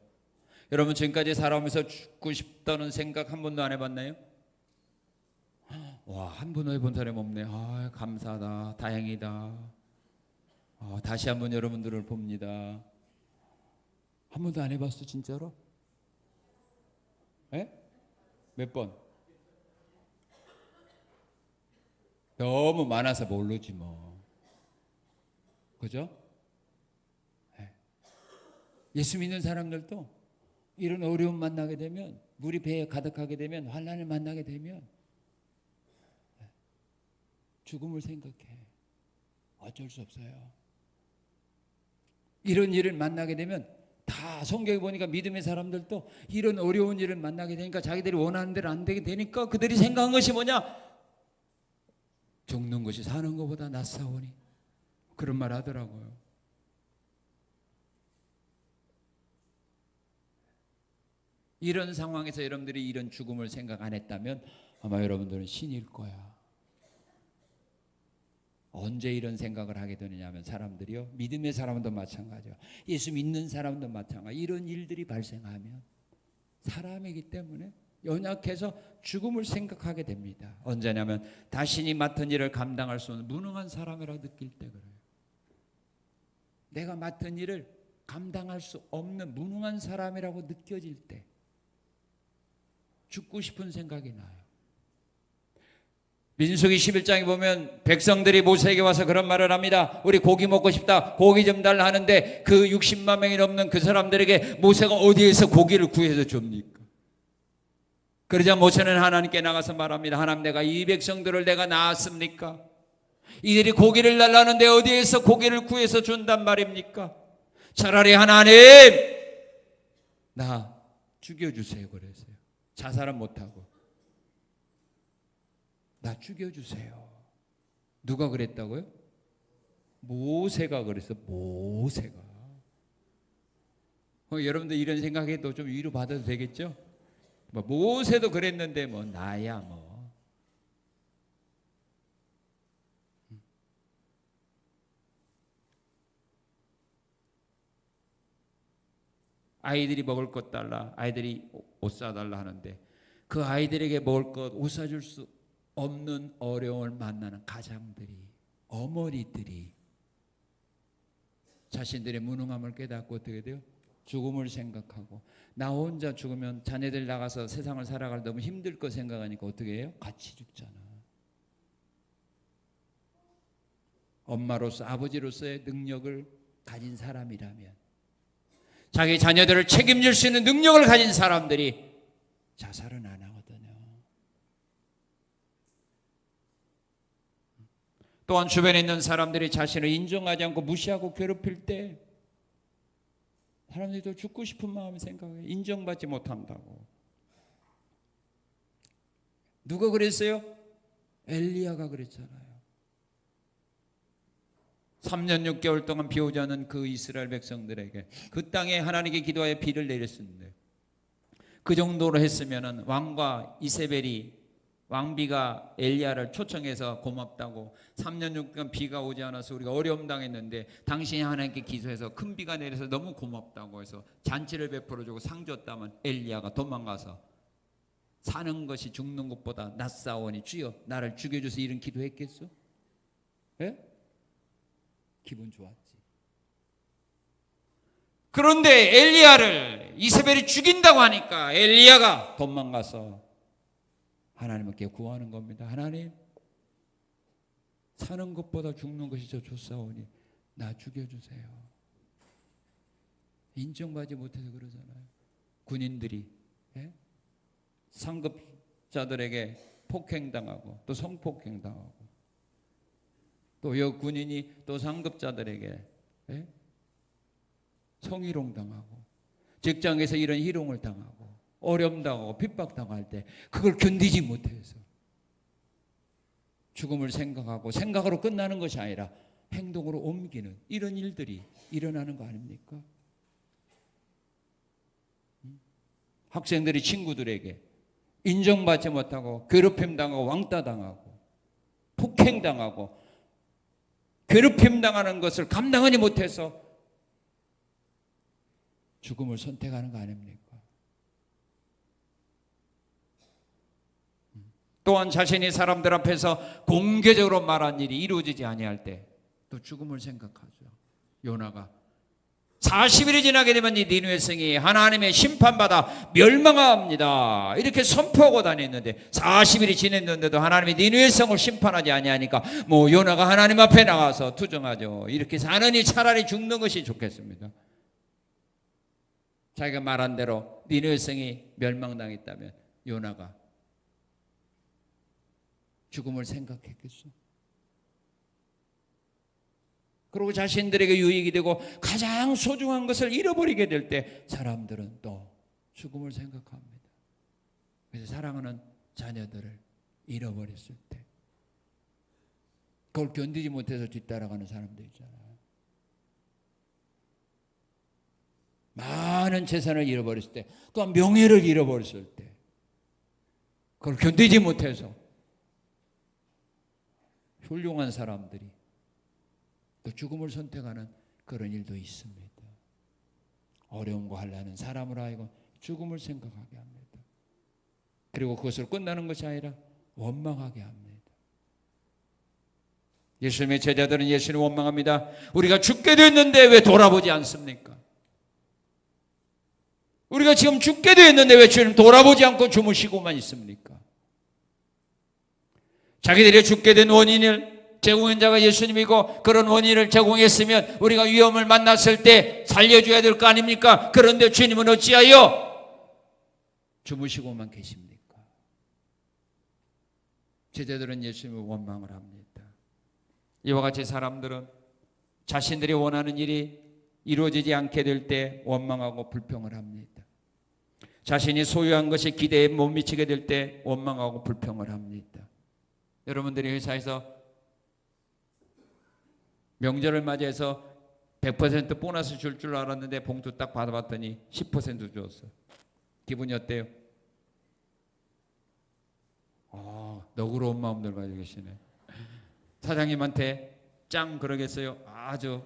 여러분 지금까지 살아오면서 죽고 싶다는 생각 한 번도 안 해봤나요? 와, 한 번도 해본 사람 없네. 아, 감사하다, 다행이다. 다시 한번 여러분들을 봅니다. 한 번도 안 해봤어 진짜로? 예? 몇 번? 너무 많아서 모르지 뭐. 그죠? 예수 믿는 사람들도 이런 어려움 만나게 되면, 물이 배에 가득하게 되면, 환난을 만나게 되면 죽음을 생각해. 어쩔 수 없어요. 이런 일을 만나게 되면 다 성경에 보니까 믿음의 사람들도 이런 어려운 일을 만나게 되니까 자기들이 원하는 대로 안 되게 되니까 그들이 생각한 것이 뭐냐? 죽는 것이 사는 것보다 낫사오니, 그런 말 하더라고요. 이런 상황에서 여러분들이 이런 죽음을 생각 안 했다면 아마 여러분들은 신일 거야. 언제 이런 생각을 하게 되느냐 하면 사람들이요, 믿음의 사람도 마찬가지요, 예수 믿는 사람도 마찬가지. 이런 일들이 발생하면 사람이기 때문에 연약해서 죽음을 생각하게 됩니다. 언제냐면 자신이 맡은 일을 감당할 수 없는 무능한 사람이라고 느낄 때 그래요. 내가 맡은 일을 감당할 수 없는 무능한 사람이라고 느껴질 때 죽고 싶은 생각이 나요. 민수기 11장에 보면 백성들이 모세에게 와서 그런 말을 합니다. 우리 고기 먹고 싶다, 고기 좀 달라 하는데 그 60만 명이 넘는 그 사람들에게 모세가 어디에서 고기를 구해서 줍니까? 그러자 모세는 하나님께 나가서 말합니다. 하나님, 내가 이 백성들을 내가 낳았습니까? 이들이 고기를 달라는데 어디에서 고기를 구해서 준단 말입니까? 차라리 하나님 나 죽여주세요 그랬어요. 자살은 못하고 나 죽여주세요. 누가 그랬다고요? 모세가 그랬어. 모세가. 여러분들 이런 생각해도 좀 위로받아도 되겠죠? 뭐 모세도 그랬는데 뭐 나야 뭐. 아이들이 먹을 것 달라, 아이들이 옷 사달라 하는데 그 아이들에게 먹을 것, 옷 사줄 수 없는 어려움을 만나는 가장들이, 어머니들이 자신들의 무능함을 깨닫고 어떻게 돼요? 죽음을 생각하고 나 혼자 죽으면 자녀들 나가서 세상을 살아갈 너무 힘들 거 생각하니까 어떻게 해요? 같이 죽잖아. 엄마로서 아버지로서의 능력을 가진 사람이라면, 자기 자녀들을 책임질 수 있는 능력을 가진 사람들이 자살은 안 하거든요. 또한 주변에 있는 사람들이 자신을 인정하지 않고 무시하고 괴롭힐 때 사람들이 더 죽고 싶은 마음이 생각해요. 인정받지 못한다고. 누가 그랬어요? 엘리야가 그랬잖아요. 3년 6개월 동안 비 오지 않은 그 이스라엘 백성들에게 그 땅에 하나님께 기도하여 비를 내렸었는데, 그 정도로 했으면은 왕과 이세벨이, 왕비가 엘리야를 초청해서 고맙다고, 3년 6개월 비가 오지 않아서 우리가 어려움 당했는데 당신이 하나님께 기도해서 큰 비가 내려서 너무 고맙다고 해서 잔치를 베풀어주고 상 줬다면 엘리야가 도망가서 사는 것이 죽는 것보다 낫사오니 주여 나를 죽여줘서 이런 기도했겠어? 예? 기분 좋았지. 그런데 엘리야를 이세벨이 죽인다고 하니까 엘리야가 도망가서 하나님께 구하는 겁니다. 하나님, 사는 것보다 죽는 것이 더 좋사오니 나 죽여주세요. 인정받지 못해서 그러잖아요. 군인들이 상급자들에게 폭행당하고 또 성폭행당하고 또 여 군인이 또 상급자들에게 성희롱당하고 직장에서 이런 희롱을 당하고 어려움 당하고 핍박당할 때 그걸 견디지 못해서 죽음을 생각하고 생각으로 끝나는 것이 아니라 행동으로 옮기는 이런 일들이 일어나는 거 아닙니까? 학생들이 친구들에게 인정받지 못하고 괴롭힘 당하고 왕따 당하고 폭행 당하고 괴롭힘 당하는 것을 감당하지 못해서 죽음을 선택하는 거 아닙니까? 또한 자신이 사람들 앞에서 공개적으로 말한 일이 이루어지지 아니할 때 또 죽음을 생각하죠. 요나가 40일이 지나게 되면 이 니느웨 성이 하나님의 심판받아 멸망합니다 이렇게 선포하고 다녔는데 40일이 지냈는데도 하나님이 니느웨 성을 심판하지 아니하니까 뭐 요나가 하나님 앞에 나가서 투정하죠. 이렇게 사느니 차라리 죽는 것이 좋겠습니다. 자기가 말한 대로 니느웨 성이 멸망당했다면 요나가 죽음을 생각했겠어? 그리고 자신들에게 유익이 되고 가장 소중한 것을 잃어버리게 될 때 사람들은 또 죽음을 생각합니다. 그래서 사랑하는 자녀들을 잃어버렸을 때 그걸 견디지 못해서 뒤따라가는 사람들 있잖아요. 많은 재산을 잃어버렸을 때, 또한 명예를 잃어버렸을 때 그걸 견디지 못해서 훌륭한 사람들이 또 죽음을 선택하는 그런 일도 있습니다. 어려움과 환난은 사람을 하여금 죽음을 생각하게 합니다. 그리고 그것을 끝나는 것이 아니라 원망하게 합니다. 예수님의 제자들은 예수님을 원망합니다. 우리가 죽게 됐는데 왜 돌아보지 않습니까? 우리가 지금 죽게 됐는데 왜 주님 돌아보지 않고 주무시고만 있습니까? 자기들이 죽게 된 원인을 제공한 자가 예수님이고 그런 원인을 제공했으면 우리가 위험을 만났을 때 살려줘야 될 거 아닙니까? 그런데 주님은 어찌하여 주무시고만 계십니까? 제자들은 예수님을 원망을 합니다. 이와 같이 사람들은 자신들이 원하는 일이 이루어지지 않게 될 때 원망하고 불평을 합니다. 자신이 소유한 것이 기대에 못 미치게 될 때 원망하고 불평을 합니다. 여러분들이 회사에서 명절을 맞이해서 100% 보너스 줄 줄 알았는데 봉투 딱 받아봤더니 10% 줬어. 기분이 어때요? 너그러운 마음들 가지고 계시네. 사장님한테 짱 그러겠어요? 아주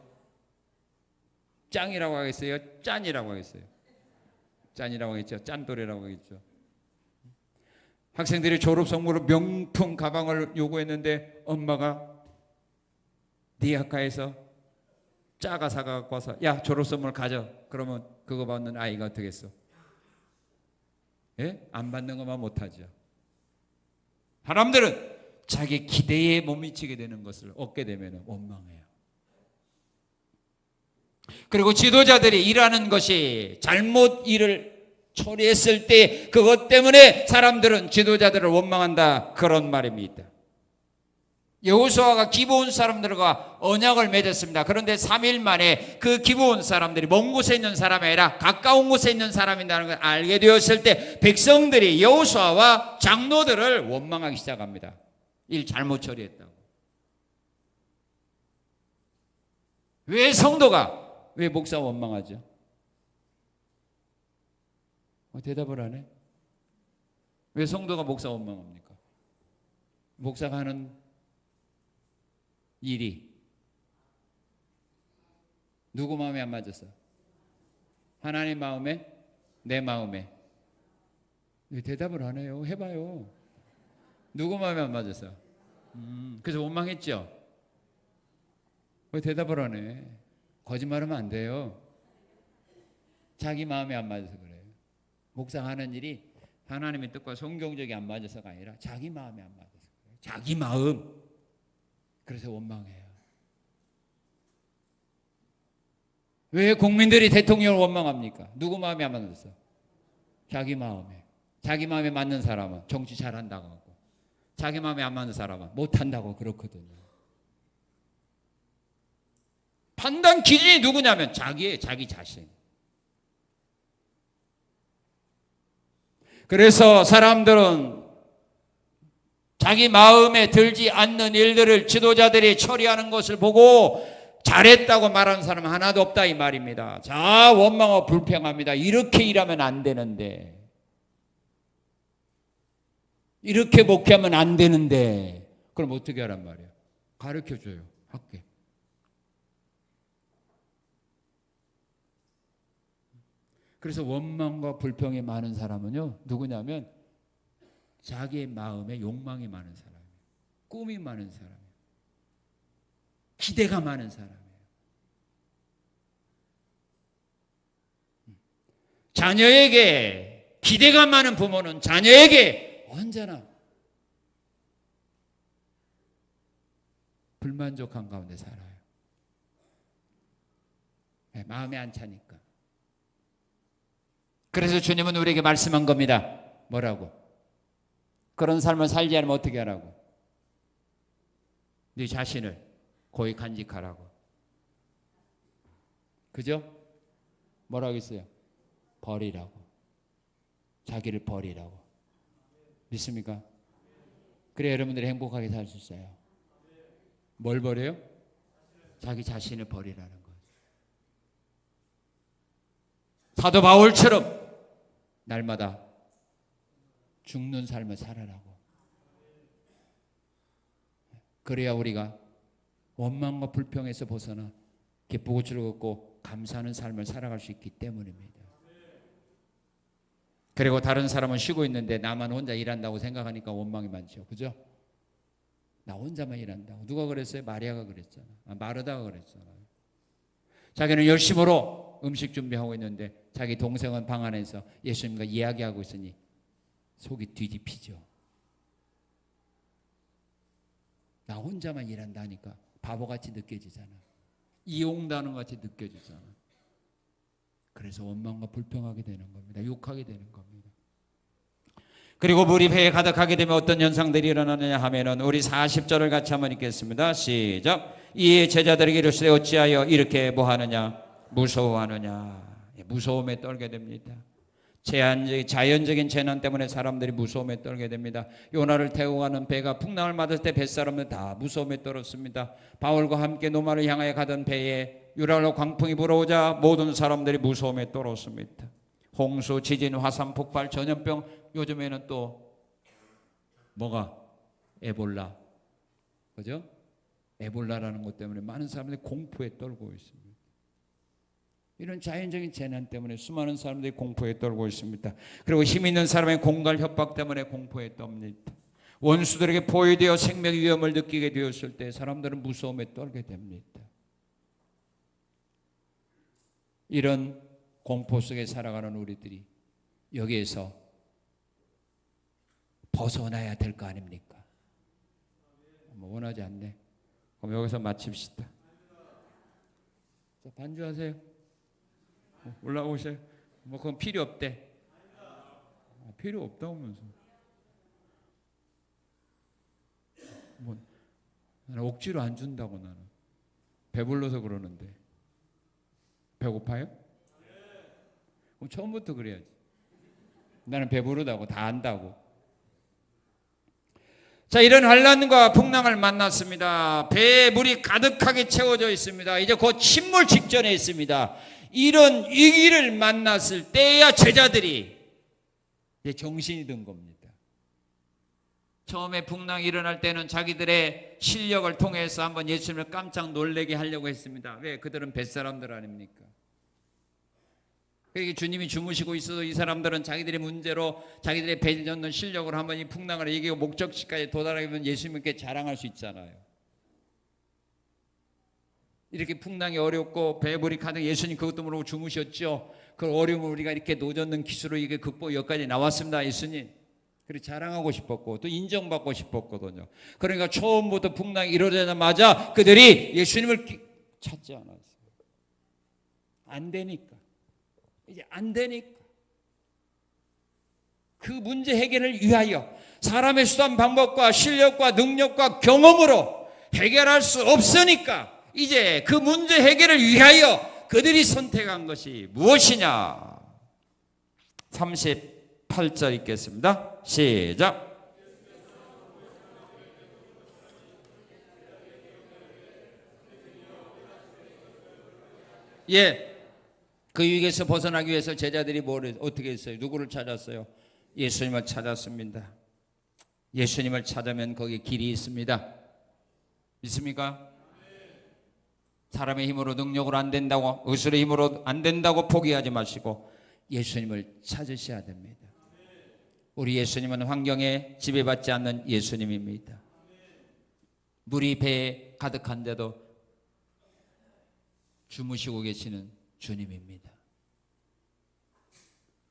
짱이라고 하겠어요? 짠이라고 하겠어요? 짠이라고 하겠죠? 짠돌이라고 하겠죠? 학생들이 졸업 선물로 명품 가방을 요구했는데 엄마가 네 학과에서 짜가 사갖고 와서 야 졸업 선물 가져. 그러면 그거 받는 아이가 어떻게 했어? 예? 안 받는 것만 못하죠. 사람들은 자기 기대에 못 미치게 되는 것을 얻게 되면 원망해요. 그리고 지도자들이 일하는 것이 잘못 일을 처리했을 때 그것 때문에 사람들은 지도자들을 원망한다, 그런 말입니다. 여호수아가 기브온 사람들과 언약을 맺었습니다. 그런데 3일 만에 그 기브온 사람들이 먼 곳에 있는 사람이 아니라 가까운 곳에 있는 사람이라는 걸 알게 되었을 때 백성들이 여호수아와 장로들을 원망하기 시작합니다. 일 잘못 처리했다고. 왜 성도가, 왜 목사 원망하죠? 대답을 안 해? 왜 성도가 목사 원망합니까? 목사가 하는 일이 누구 마음에 안 맞았어? 하나님 마음에? 내 마음에? 왜 대답을 안 해요? 해봐요. 누구 마음에 안 맞았어? 그래서 원망했죠? 왜 대답을 안 해? 거짓말하면 안 돼요. 자기 마음에 안 맞아서 그래요. 목사가 하는 일이 하나님의 뜻과 성경적이 안 맞아서가 아니라 자기 마음에 안 맞아서 그래요. 자기 마음. 그래서 원망해요. 왜 국민들이 대통령을 원망합니까? 누구 마음에 안 맞았어? 자기 마음에. 자기 마음에 맞는 사람은 정치 잘한다고 하고, 자기 마음에 안 맞는 사람은 못한다고 그렇거든요. 판단 기준이 누구냐면 자기의 자기 자신. 그래서 사람들은 자기 마음에 들지 않는 일들을 지도자들이 처리하는 것을 보고 잘했다고 말하는 사람은 하나도 없다, 이 말입니다. 자, 원망하고 불평합니다. 이렇게 일하면 안 되는데, 이렇게 목회하면 안 되는데, 그럼 어떻게 하란 말이에요? 가르쳐줘요. 할게. 그래서 원망과 불평이 많은 사람은요, 누구냐면 자기의 마음에 욕망이 많은 사람이에요. 꿈이 많은 사람이에요. 기대가 많은 사람이에요. 자녀에게 기대가 많은 부모는 자녀에게 언제나 불만족한 가운데 살아요. 마음에 안 차니까. 그래서 주님은 우리에게 말씀한 겁니다. 뭐라고? 그런 삶을 살지 않으면 어떻게 하라고? 네 자신을 고이 간직하라고. 그죠? 뭐라고 했어요? 버리라고. 자기를 버리라고. 믿습니까? 그래 여러분들이 행복하게 살 수 있어요. 뭘 버려요? 자기 자신을 버리라는 거예요. 사도 바울처럼 날마다 죽는 삶을 살아라고. 그래야 우리가 원망과 불평에서 벗어나 기쁘고 즐겁고 감사하는 삶을 살아갈 수 있기 때문입니다. 그리고 다른 사람은 쉬고 있는데 나만 혼자 일한다고 생각하니까 원망이 많죠. 그죠? 나 혼자만 일한다고. 누가 그랬어요? 마리아가 그랬잖아. 마르다가 그랬잖아요. 자기는 열심으로 음식 준비하고 있는데 자기 동생은 방 안에서 예수님과 이야기하고 있으니 속이 뒤집히죠. 나 혼자만 일한다 하니까 바보같이 느껴지잖아. 이용당하는 것 같이 느껴지잖아. 그래서 원망과 불평하게 되는 겁니다. 욕하게 되는 겁니다. 그리고 우리 배에 가득하게 되면 어떤 현상들이 일어나느냐 하면은 우리 40절을 같이 한번 읽겠습니다. 시작. 이에 제자들에게 이르시되 어찌하여 이렇게 뭐하느냐? 무서워하느냐? 무서움에 떨게 됩니다. 자연적인 재난 때문에 사람들이 무서움에 떨게 됩니다. 요나를 태우고 가는 배가 풍랑을 맞을 때 뱃사람들 다 무서움에 떨었습니다. 바울과 함께 노마를 향하여 가던 배에 유랄로 광풍이 불어오자 모든 사람들이 무서움에 떨었습니다. 홍수, 지진, 화산, 폭발, 전염병, 요즘에는 또 뭐가? 에볼라. 그죠? 에볼라라는 것 때문에 많은 사람들이 공포에 떨고 있습니다. 이런 자연적인 재난 때문에 수많은 사람들이 공포에 떨고 있습니다. 그리고 힘 있는 사람의 공갈 협박 때문에 공포에 떱니다. 원수들에게 포위되어 생명 위험을 느끼게 되었을 때 사람들은 무서움에 떨게 됩니다. 이런 공포 속에 살아가는 우리들이 여기에서 벗어나야 될 거 아닙니까? 원하지 않네. 그럼 여기서 마칩시다. 자, 반주하세요. 올라오세요. 그건 필요 없대. 필요 없다면서. 나는 억지로 안 준다고. 나는 배불러서 그러는데. 배고파요? 그럼 처음부터 그래야지. 나는 배부르다고 다 안다고. 자, 이런 환난과 풍랑을 만났습니다. 배에 물이 가득하게 채워져 있습니다. 이제 곧 침몰 직전에 있습니다. 이런 위기를 만났을 때야 제자들이 이제 정신이 든 겁니다. 처음에 풍랑이 일어날 때는 자기들의 실력을 통해서 한번 예수님을 깜짝 놀래게 하려고 했습니다. 왜? 그들은 뱃사람들 아닙니까? 그러니까 주님이 주무시고 있어도 이 사람들은 자기들의 문제로 자기들의 배 젓는 실력으로 한번 이 풍랑을 이기고 목적지까지 도달하면 예수님께 자랑할 수 있잖아요. 이렇게 풍랑이 어렵고 배불이 가득 예수님 그것도 모르고 주무셨죠. 그 어려움을 우리가 이렇게 노젓는 기술로 이게 극복 여기까지 나왔습니다. 예수님. 그리고 자랑하고 싶었고 또 인정받고 싶었거든요. 그러니까 처음부터 풍랑이 이루어지자마자 그들이 예수님을 찾지 않았어요. 안 되니까. 이제 안 되니까. 그 문제 해결을 위하여 사람의 수단 방법과 실력과 능력과 경험으로 해결할 수 없으니까 이제 그 문제 해결을 위하여 그들이 선택한 것이 무엇이냐? 38절 읽겠습니다. 시작. 예. 그 위기에서 벗어나기 위해서 제자들이 어떻게 했어요? 누구를 찾았어요? 예수님을 찾았습니다. 예수님을 찾으면 거기에 길이 있습니다. 믿습니까? 사람의 힘으로 능력으로 안 된다고, 의술의 힘으로 안 된다고 포기하지 마시고 예수님을 찾으셔야 됩니다. 우리 예수님은 환경에 지배받지 않는 예수님입니다. 물이 배에 가득한데도 주무시고 계시는 주님입니다.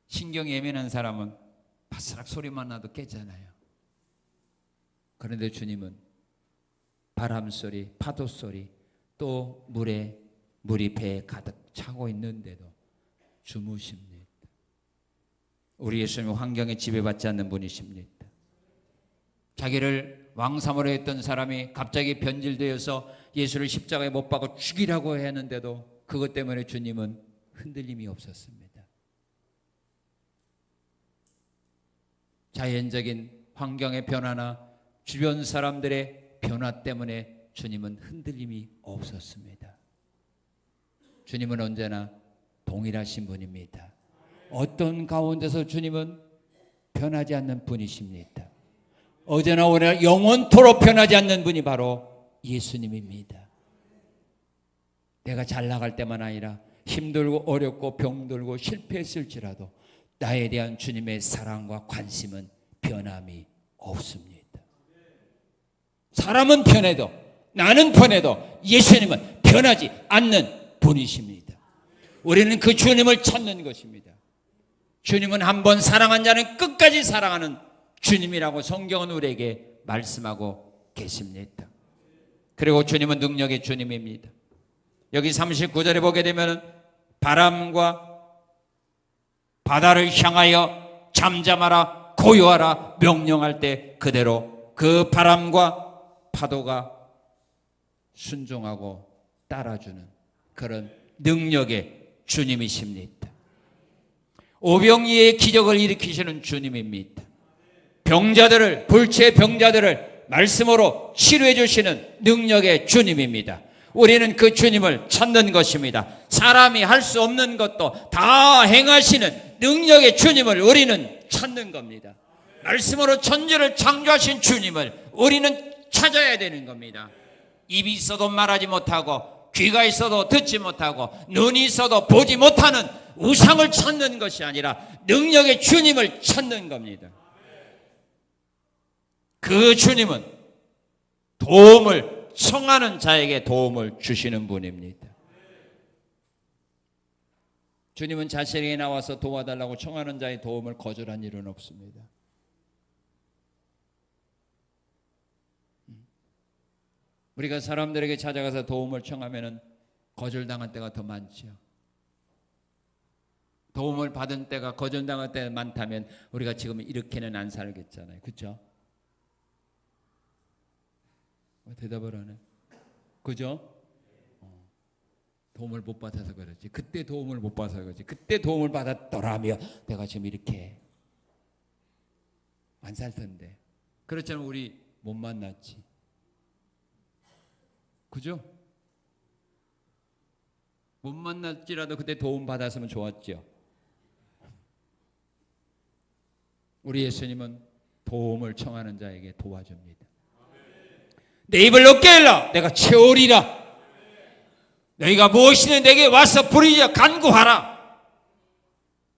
신경 예민한 사람은 바스락 소리만 나도 깨잖아요. 그런데 주님은 바람 소리, 파도 소리, 또 물이 배에 가득 차고 있는데도 주무십니다. 우리 예수님은 환경에 지배받지 않는 분이십니다. 자기를 왕삼으로 했던 사람이 갑자기 변질되어서 예수를 십자가에 못 박아 죽이라고 했는데도 그것 때문에 주님은 흔들림이 없었습니다. 자연적인 환경의 변화나 주변 사람들의 변화 때문에 주님은 흔들림이 없었습니다. 주님은 언제나 동일하신 분입니다. 어떤 가운데서 주님은 변하지 않는 분이십니다. 어제나 오늘 영원토록 변하지 않는 분이 바로 예수님입니다. 내가 잘 나갈 때만 아니라 힘들고 어렵고 병들고 실패했을지라도 나에 대한 주님의 사랑과 관심은 변함이 없습니다. 사람은 변해도 나는 변해도 예수님은 변하지 않는 분이십니다. 우리는 그 주님을 찾는 것입니다. 주님은 한 번 사랑한 자는 끝까지 사랑하는 주님이라고 성경은 우리에게 말씀하고 계십니다. 그리고 주님은 능력의 주님입니다. 여기 39절에 보게 되면 바람과 바다를 향하여 잠잠하라 고요하라 명령할 때 그대로 그 바람과 파도가 순종하고 따라주는 그런 능력의 주님이십니다. 오병이의 기적을 일으키시는 주님입니다. 병자들을, 불치의 병자들을 말씀으로 치료해 주시는 능력의 주님입니다. 우리는 그 주님을 찾는 것입니다. 사람이 할 수 없는 것도 다 행하시는 능력의 주님을 우리는 찾는 겁니다. 말씀으로 천지를 창조하신 주님을 우리는 찾아야 되는 겁니다. 입이 있어도 말하지 못하고, 귀가 있어도 듣지 못하고, 눈이 있어도 보지 못하는 우상을 찾는 것이 아니라 능력의 주님을 찾는 겁니다. 그 주님은 도움을 청하는 자에게 도움을 주시는 분입니다. 주님은 자신에게 나와서 도와달라고 청하는 자의 도움을 거절한 일은 없습니다. 우리가 사람들에게 찾아가서 도움을 청하면 거절당한 때가 더 많지요. 도움을 받은 때가 거절당할 때가 많다면 우리가 지금 이렇게는 안 살겠잖아요. 그렇죠? 대답을 안 해. 그죠? 도움을 못 받아서 그렇지. 그때 도움을 못 받아서 그렇지. 그때 도움을 받았더라면 내가 지금 이렇게 안 살 텐데. 그렇잖아요. 우리 못 만났지. 그죠? 못 만났지라도 그때 도움 받았으면 좋았죠. 우리 예수님은 도움을 청하는 자에게 도와줍니다. 내 입을 넓게 열라, 내가 채우리라. 너희가 무엇이든 내게 와서 부르짖어 간구하라,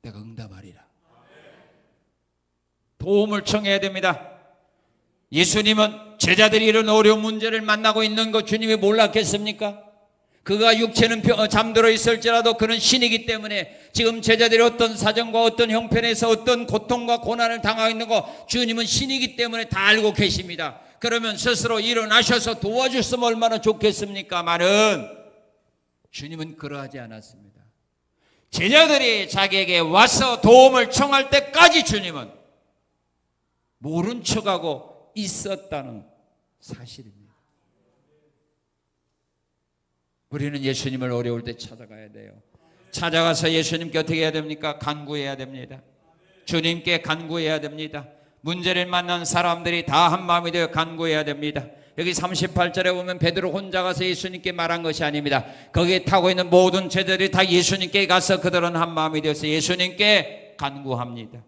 내가 응답하리라. 도움을 청해야 됩니다. 예수님은 제자들이 이런 어려운 문제를 만나고 있는 거 주님이 몰랐겠습니까? 그가 육체는 잠들어 있을지라도 그는 신이기 때문에 지금 제자들이 어떤 사정과 어떤 형편에서 어떤 고통과 고난을 당하고 있는 거 주님은 신이기 때문에 다 알고 계십니다. 그러면 스스로 일어나셔서 도와줬으면 얼마나 좋겠습니까마는 주님은 그러하지 않았습니다. 제자들이 자기에게 와서 도움을 청할 때까지 주님은 모른 척하고 있었다는 사실입니다. 우리는 예수님을 어려울 때 찾아가야 돼요. 찾아가서 예수님께 어떻게 해야 됩니까? 간구해야 됩니다. 주님께 간구해야 됩니다. 문제를 만난 사람들이 다 한마음이 되어 간구해야 됩니다. 여기 38절에 보면 베드로 혼자 가서 예수님께 말한 것이 아닙니다. 거기에 타고 있는 모든 제자들이 다 예수님께 가서 그들은 한마음이 되어서 예수님께 간구합니다.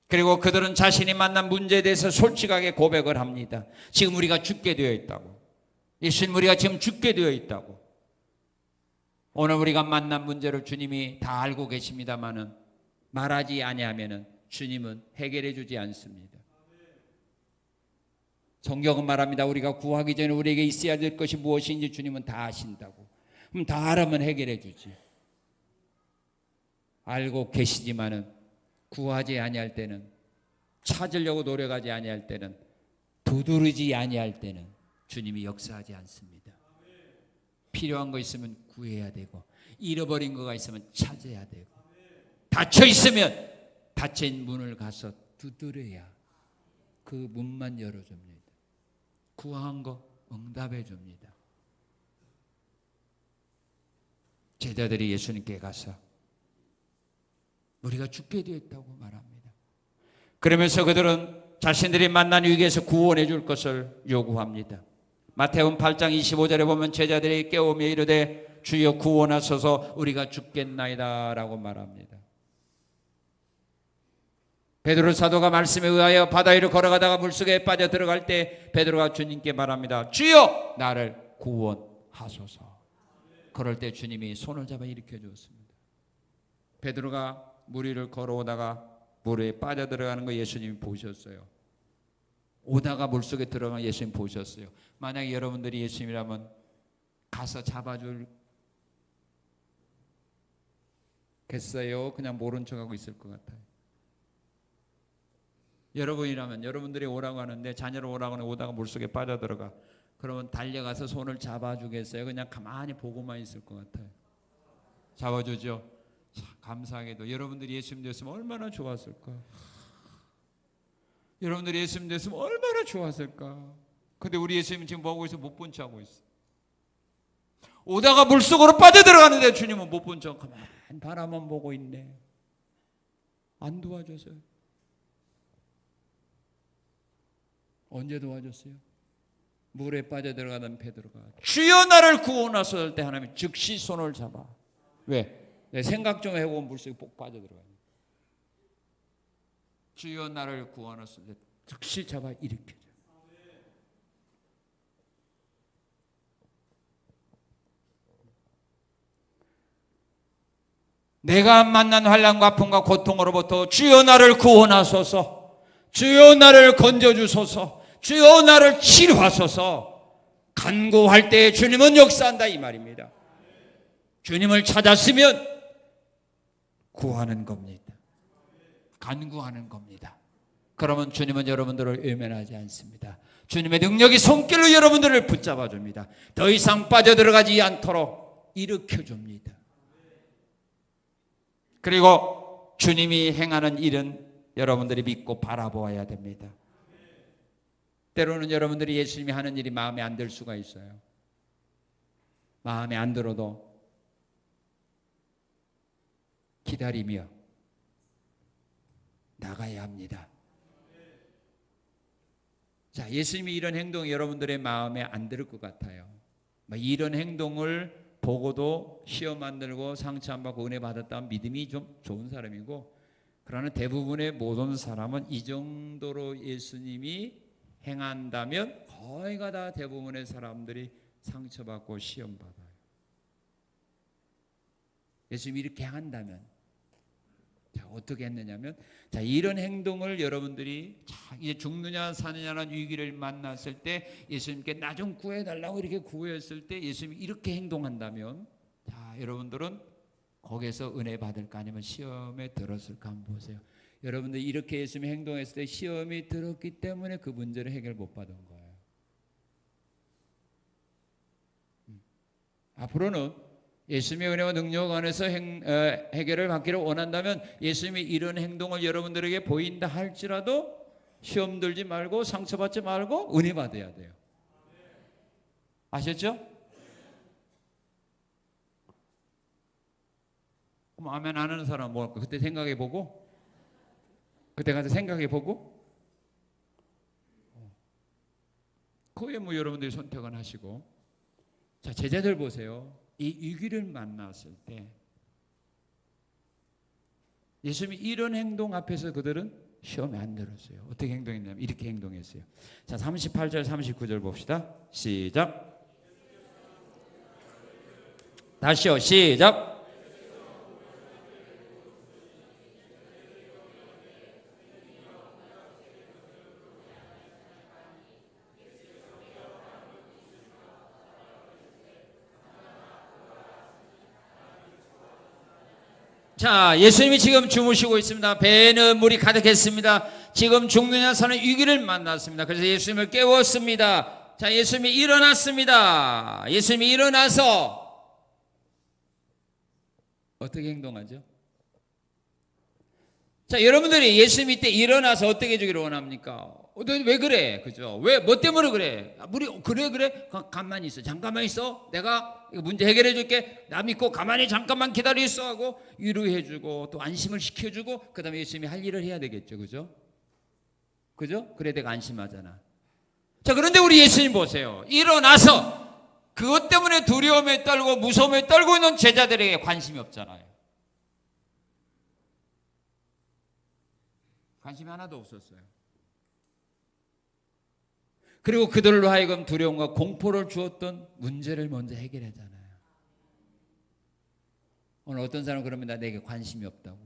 그리고 그들은 자신이 만난 문제에 대해서 솔직하게 고백을 합니다. 지금 우리가 죽게 되어 있다고. 예수님, 우리가 지금 죽게 되어 있다고. 오늘 우리가 만난 문제를 주님이 다 알고 계십니다마는 말하지 아니하면은 주님은 해결해 주지 않습니다. 성경은 말합니다. 우리가 구하기 전에 우리에게 있어야 될 것이 무엇인지 주님은 다 아신다고. 그럼 다 알아면 해결해 주지. 알고 계시지만은 구하지 아니할 때는, 찾으려고 노력하지 아니할 때는, 두드리지 아니할 때는 주님이 역사하지 않습니다. 필요한 거 있으면 구해야 되고, 잃어버린 거가 있으면 찾아야 되고, 닫혀 있으면 닫힌 문을 가서 두드려야 그 문만 열어줍니다. 구한 거 응답해 줍니다. 제자들이 예수님께 가서 우리가 죽게 되었다고 말합니다. 그러면서 그들은 자신들이 만난 위기에서 구원해 줄 것을 요구합니다. 마태복음 8장 25절에 보면 제자들이 깨우며 이르되 주여 구원하소서 우리가 죽겠나이다 라고 말합니다. 베드로 사도가 말씀에 의하여 바다 위로 걸어가다가 물속에 빠져 들어갈 때 베드로가 주님께 말합니다. 주여 나를 구원하소서. 그럴 때 주님이 손을 잡아 일으켜 주었습니다. 베드로가 물 위를 걸어오다가 물에 빠져 들어가는 거 예수님이 보셨어요. 오다가 물속에 들어가는 예수님 보셨어요. 만약에 여러분들이 예수님이라면 가서 잡아줄 겠어요? 그냥 모른 척하고 있을 것 같아요. 여러분이라면 여러분들이 오라고 하는데 자녀를 오라고 하는데 오다가 물속에 빠져들어가. 그러면 달려가서 손을 잡아주겠어요? 그냥 가만히 보고만 있을 것 같아요. 잡아주죠. 참 감사하게도 여러분들이 예수님 되었으면 얼마나 좋았을까. 여러분들이 예수님 되었으면 얼마나 좋았을까. 근데 우리 예수님은 지금 뭐하고 있어? 못 본 척 하고 있어. 오다가 물속으로 빠져들어가는데 주님은 못 본 척 가만 바라만 보고 있네. 안 도와줘서요. 언제 도와줬어요? 물에 빠져들어가던 베드로가 주여 나를 구원하소서 할 때 하나님이 즉시 손을 잡아. 왜? 내 생각 좀 해보고 물속에 꼭 빠져들어가요. 주여 나를 구원하소서 할 때 즉시 잡아 일으켜줘. 내가 만난 환난과 아픔과 고통으로부터 주여 나를 구원하소서, 주여 나를 건져주소서, 주여 나를 치료하소서 간구할 때 주님은 역사한다 이 말입니다. 주님을 찾았으면 구하는 겁니다. 간구하는 겁니다. 그러면 주님은 여러분들을 외면하지 않습니다. 주님의 능력이 손길로 여러분들을 붙잡아 줍니다. 더 이상 빠져들어가지 않도록 일으켜 줍니다. 그리고 주님이 행하는 일은 여러분들이 믿고 바라보아야 됩니다. 때로는 여러분들이 예수님이 하는 일이 마음에 안 들 수가 있어요. 마음에 안 들어도 기다리며 나가야 합니다. 자, 예수님이 이런 행동이 여러분들의 마음에 안 들 것 같아요. 이런 행동을 보고도 시험 안 들고 상처 안 받고 은혜 받았다면 믿음이 좀 좋은 사람이고, 그러나 대부분의 모든 사람은 이 정도로 예수님이 행한다면 거의가 다 대부분의 사람들이 상처받고 시험 받아요. 예수님이 이렇게 한다면, 자, 어떻게 했느냐면, 자, 이런 행동을 여러분들이 이제 죽느냐 사느냐는 위기를 만났을 때 예수님께 나 좀 구해달라고 이렇게 구했을 때 예수님이 이렇게 행동한다면, 자, 여러분들은 거기에서 은혜 받을까 아니면 시험에 들었을까 한번 보세요. 여러분들이 이렇게 예수님이 행동했을 때 시험이 들었기 때문에 그 문제를 해결 못 받은 거예요. 앞으로는 예수님의 은혜와 능력 안에서 해결을 받기를 원한다면 예수님이 이런 행동을 여러분들에게 보인다 할지라도 시험 들지 말고 상처받지 말고 은혜 받아야 돼요. 아셨죠? 그럼 아멘 안 하는 사람 뭐 그때 생각해 보고, 그때 가서 생각해 보고, 그 후에 뭐 여러분들이 선택은 하시고. 자, 제자들 보세요. 이 위기를 만났을 때 예수님이 이런 행동 앞에서 그들은 시험에 안 들었어요. 어떻게 행동했냐면 이렇게 행동했어요. 자, 38절 39절 봅시다. 시작. 다시요. 시작. 자, 예수님이 지금 주무시고 있습니다. 배에는 물이 가득했습니다. 지금 죽느냐 사는 위기를 만났습니다. 그래서 예수님을 깨웠습니다. 자, 예수님이 일어났습니다. 예수님이 일어나서 어떻게 행동하죠? 자, 여러분들이 예수님이 때 일어나서 어떻게 해주기를 원합니까? 왜 그래? 그죠? 왜, 뭐 때문에 그래? 우리, 그래? 가만히 있어. 잠깐만 있어. 내가 문제 해결해 줄게. 나 믿고 가만히 잠깐만 기다려 있어 하고 위로해 주고 또 안심을 시켜 주고 그 다음에 예수님이 할 일을 해야 되겠죠. 그죠? 그죠? 그래야 내가 안심하잖아. 자, 그런데 우리 예수님 보세요. 일어나서 그것 때문에 두려움에 떨고 무서움에 떨고 있는 제자들에게 관심이 없잖아요. 관심이 하나도 없었어요. 그리고 그들로 하여금 두려움과 공포를 주었던 문제를 먼저 해결하잖아요. 오늘 어떤 사람은 그럽니다. 내게 관심이 없다고.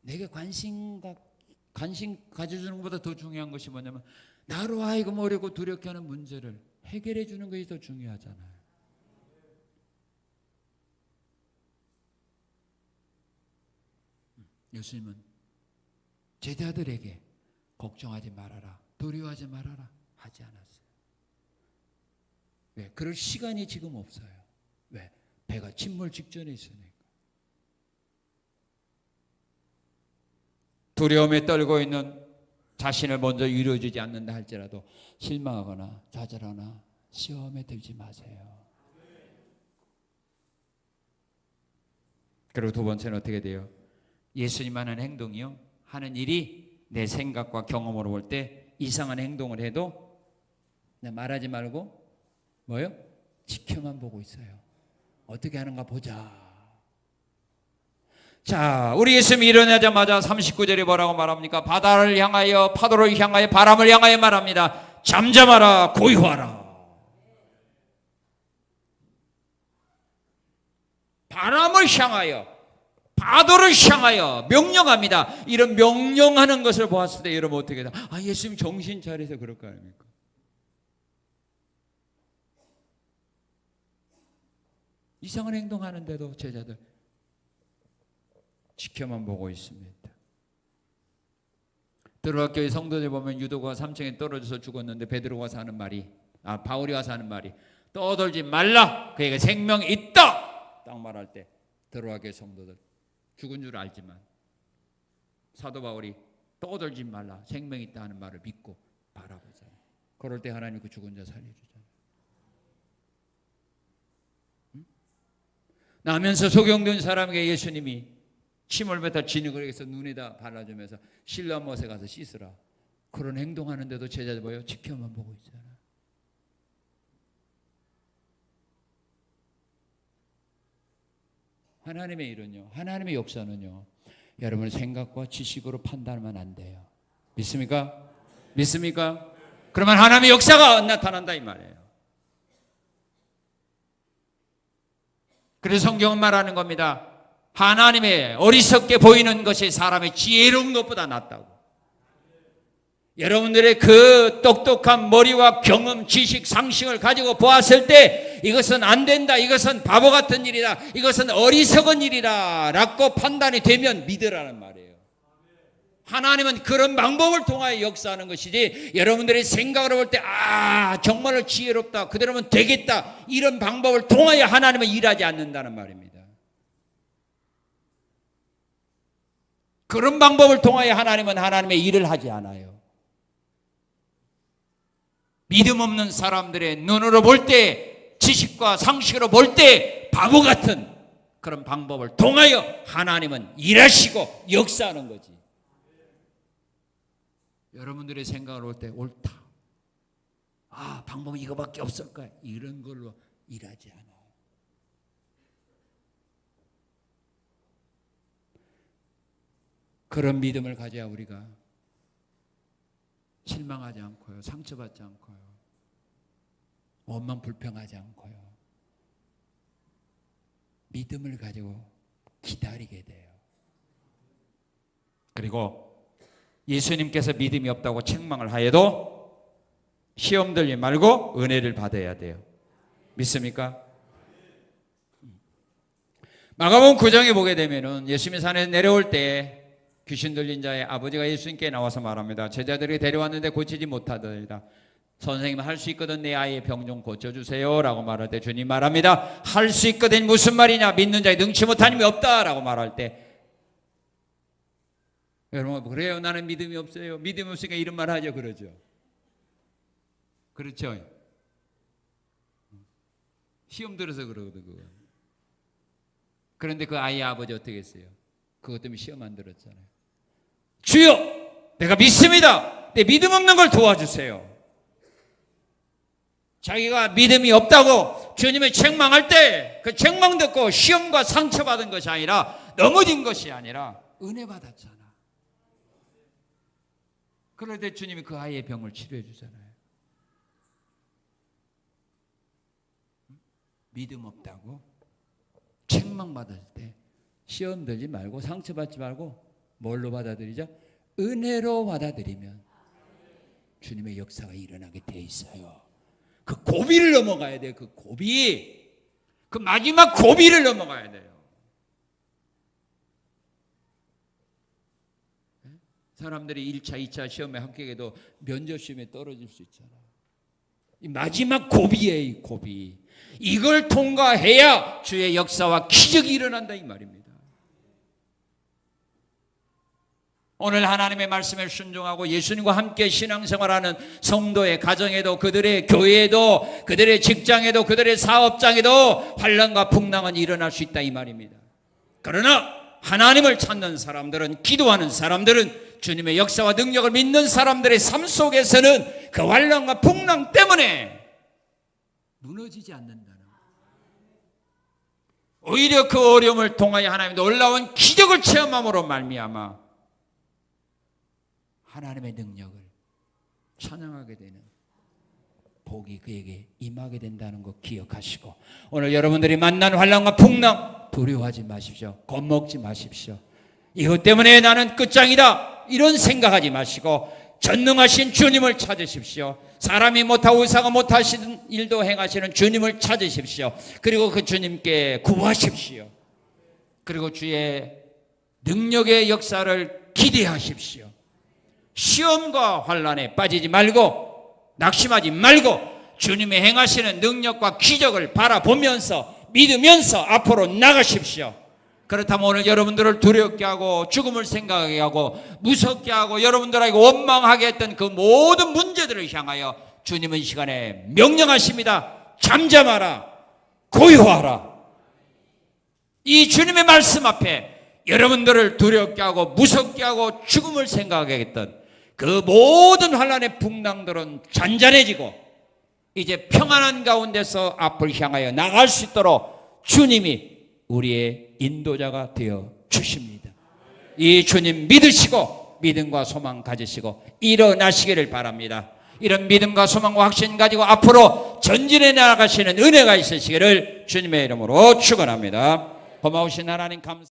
내게 관심 가져주는 것보다 더 중요한 것이 뭐냐면 나로 하여금 어렵고 두렵게 하는 문제를 해결해 주는 것이 더 중요하잖아요. 예수님은 제자들에게 걱정하지 말아라, 두려워하지 말아라 하지 않았어요. 왜? 그럴 시간이 지금 없어요. 왜? 배가 침몰 직전에 있으니까. 두려움에 떨고 있는 자신을 먼저 이루어지지 않는다 할지라도 실망하거나 좌절하거나 시험에 들지 마세요. 그리고 두 번째는 어떻게 돼요? 예수님 하는 행동이요, 하는 일이 내 생각과 경험으로 볼 때 이상한 행동을 해도 그냥 말하지 말고 뭐요? 지켜만 보고 있어요. 어떻게 하는가 보자. 자, 우리 예수님이 일어나자마자 39절에 뭐라고 말합니까? 바다를 향하여, 파도를 향하여, 바람을 향하여 말합니다. 잠잠하라, 고요하라. 바람을 향하여, 파도를 향하여 명령합니다. 이런 명령하는 것을 보았을 때 여러분 어떻게 해요? 아, 예수님 정신 차려서 그럴 거 아닙니까? 이상한 행동하는데도 제자들 지켜만 보고 있습니다. 들어학교의 성도들 보면 유도가 3층에 떨어져서 죽었는데 베드로가 와서 하는 말이, 바울이 와서 하는 말이, 떠들지 말라, 그에게 생명이 있다 딱 말할 때 들어학교의 성도들 죽은 줄 알지만 사도 바울이 떠들지 말라, 생명이 있다 하는 말을 믿고 바라보잖아요. 그럴 때 하나님 그 죽은 자 살려주잖아요. 나면서 소경된 사람에게 예수님이 침을 뱉어 진흙을 해서 눈에다 발라주면서 실로암못에 가서 씻으라. 그런 행동하는데도 제자들 뭐예요? 지켜만 보고 있잖아. 하나님의 일은요, 하나님의 역사는요, 여러분의 생각과 지식으로 판단하면 안 돼요. 믿습니까? 믿습니까? 그러면 하나님의 역사가 나타난다 이 말이에요. 그래서 성경은 말하는 겁니다. 하나님의 어리석게 보이는 것이 사람의 지혜로운 것보다 낫다고. 여러분들의 그 똑똑한 머리와 경험, 지식, 상식을 가지고 보았을 때 이것은 안 된다, 이것은 바보 같은 일이다, 이것은 어리석은 일이다 라고 판단이 되면 믿으라는 말이에요. 하나님은 그런 방법을 통하여 역사하는 것이지, 여러분들의 생각으로 볼 때 정말로 지혜롭다, 그대로면 되겠다, 이런 방법을 통하여 하나님은 일하지 않는다는 말입니다. 그런 방법을 통하여 하나님은 하나님의 일을 하지 않아요. 믿음 없는 사람들의 눈으로 볼 때, 지식과 상식으로 볼 때 바보 같은 그런 방법을 통하여 하나님은 일하시고 역사하는 거지. 여러분들의 생각을 볼 때 옳다, 방법이 이거밖에 없을까, 이런 걸로 일하지 않아요. 그런 믿음을 가져야 우리가 실망하지 않고요, 상처받지 않고요, 원망 불평하지 않고요, 믿음을 가지고 기다리게 돼요. 그리고 예수님께서 믿음이 없다고 책망을 하여도 시험 들지 말고 은혜를 받아야 돼요. 믿습니까? 마가복음 9장에 보게 되면은 예수님이 산에서 내려올 때 귀신 들린 자의 아버지가 예수님께 나와서 말합니다. 제자들이 데려왔는데 고치지 못하더이다. 선생님, 할 수 있거든 내 아이의 병 좀 고쳐주세요 라고 말할 때 주님 말합니다. 할 수 있거든 무슨 말이냐, 믿는 자에 능치 못한 힘이 없다 라고 말할 때, 여러분 그래요, 나는 믿음이 없어요, 믿음이 없으니까 이런 말 하죠, 그러죠. 그렇죠. 시험 들어서 그러거든 그거. 그런데 그 아이의 아버지 어떻게 했어요? 그것 때문에 시험 안 들었잖아요. 주여, 내가 믿습니다, 내 믿음 없는 걸 도와주세요. 자기가 믿음이 없다고 주님의 책망할 때 그 책망 듣고 시험과 상처받은 것이 아니라, 넘어진 것이 아니라 은혜 받았잖아. 그럴 때 주님이 그 아이의 병을 치료해 주잖아요. 믿음 없다고 책망받을 때 시험 들지 말고 상처받지 말고 뭘로 받아들이죠? 은혜로 받아들이면 주님의 역사가 일어나게 돼 있어요. 그 고비를 넘어가야 돼요. 그 고비, 그 마지막 고비를 넘어가야 돼요. 사람들이 1차, 2차 시험에 합격해도 면접 시험에 떨어질 수 있잖아. 이 마지막 고비예요, 이 고비. 이걸 통과해야 주의 역사와 기적이 일어난다 이 말입니다. 오늘 하나님의 말씀에 순종하고 예수님과 함께 신앙생활하는 성도의 가정에도, 그들의 교회에도, 그들의 직장에도, 그들의 사업장에도 환난과 풍랑은 일어날 수 있다 이 말입니다. 그러나 하나님을 찾는 사람들은, 기도하는 사람들은, 주님의 역사와 능력을 믿는 사람들의 삶 속에서는 그 환난과 풍랑 때문에 무너지지 않는다는 거예요. 오히려 그 어려움을 통하여 하나님의 놀라운 기적을 체험함으로 말미암아 하나님의 능력을 찬양하게 되는 복이 그에게 임하게 된다는 것 기억하시고, 오늘 여러분들이 만난 환난과 풍랑 두려워하지 마십시오. 겁먹지 마십시오. 이것 때문에 나는 끝장이다 이런 생각하지 마시고 전능하신 주님을 찾으십시오. 사람이 못하고 의사가 못하시는 일도 행하시는 주님을 찾으십시오. 그리고 그 주님께 구하십시오. 그리고 주의 능력의 역사를 기대하십시오. 시험과 환난에 빠지지 말고 낙심하지 말고 주님의 행하시는 능력과 기적을 바라보면서 믿으면서 앞으로 나가십시오. 그렇다면 오늘 여러분들을 두렵게 하고 죽음을 생각하게 하고 무섭게 하고 여러분들에게 원망하게 했던 그 모든 문제들을 향하여 주님은 이 시간에 명령하십니다. 잠잠하라, 고요하라. 이 주님의 말씀 앞에 여러분들을 두렵게 하고 무섭게 하고 죽음을 생각하게 했던 그 모든 환난의 풍랑들은 잔잔해지고 이제 평안한 가운데서 앞을 향하여 나갈 수 있도록 주님이 우리의 인도자가 되어 주십니다. 이 주님 믿으시고 믿음과 소망 가지시고 일어나시기를 바랍니다. 이런 믿음과 소망과 확신 가지고 앞으로 전진해 나가시는 은혜가 있으시기를 주님의 이름으로 축원합니다. 고마우신 하나님 감사합니다.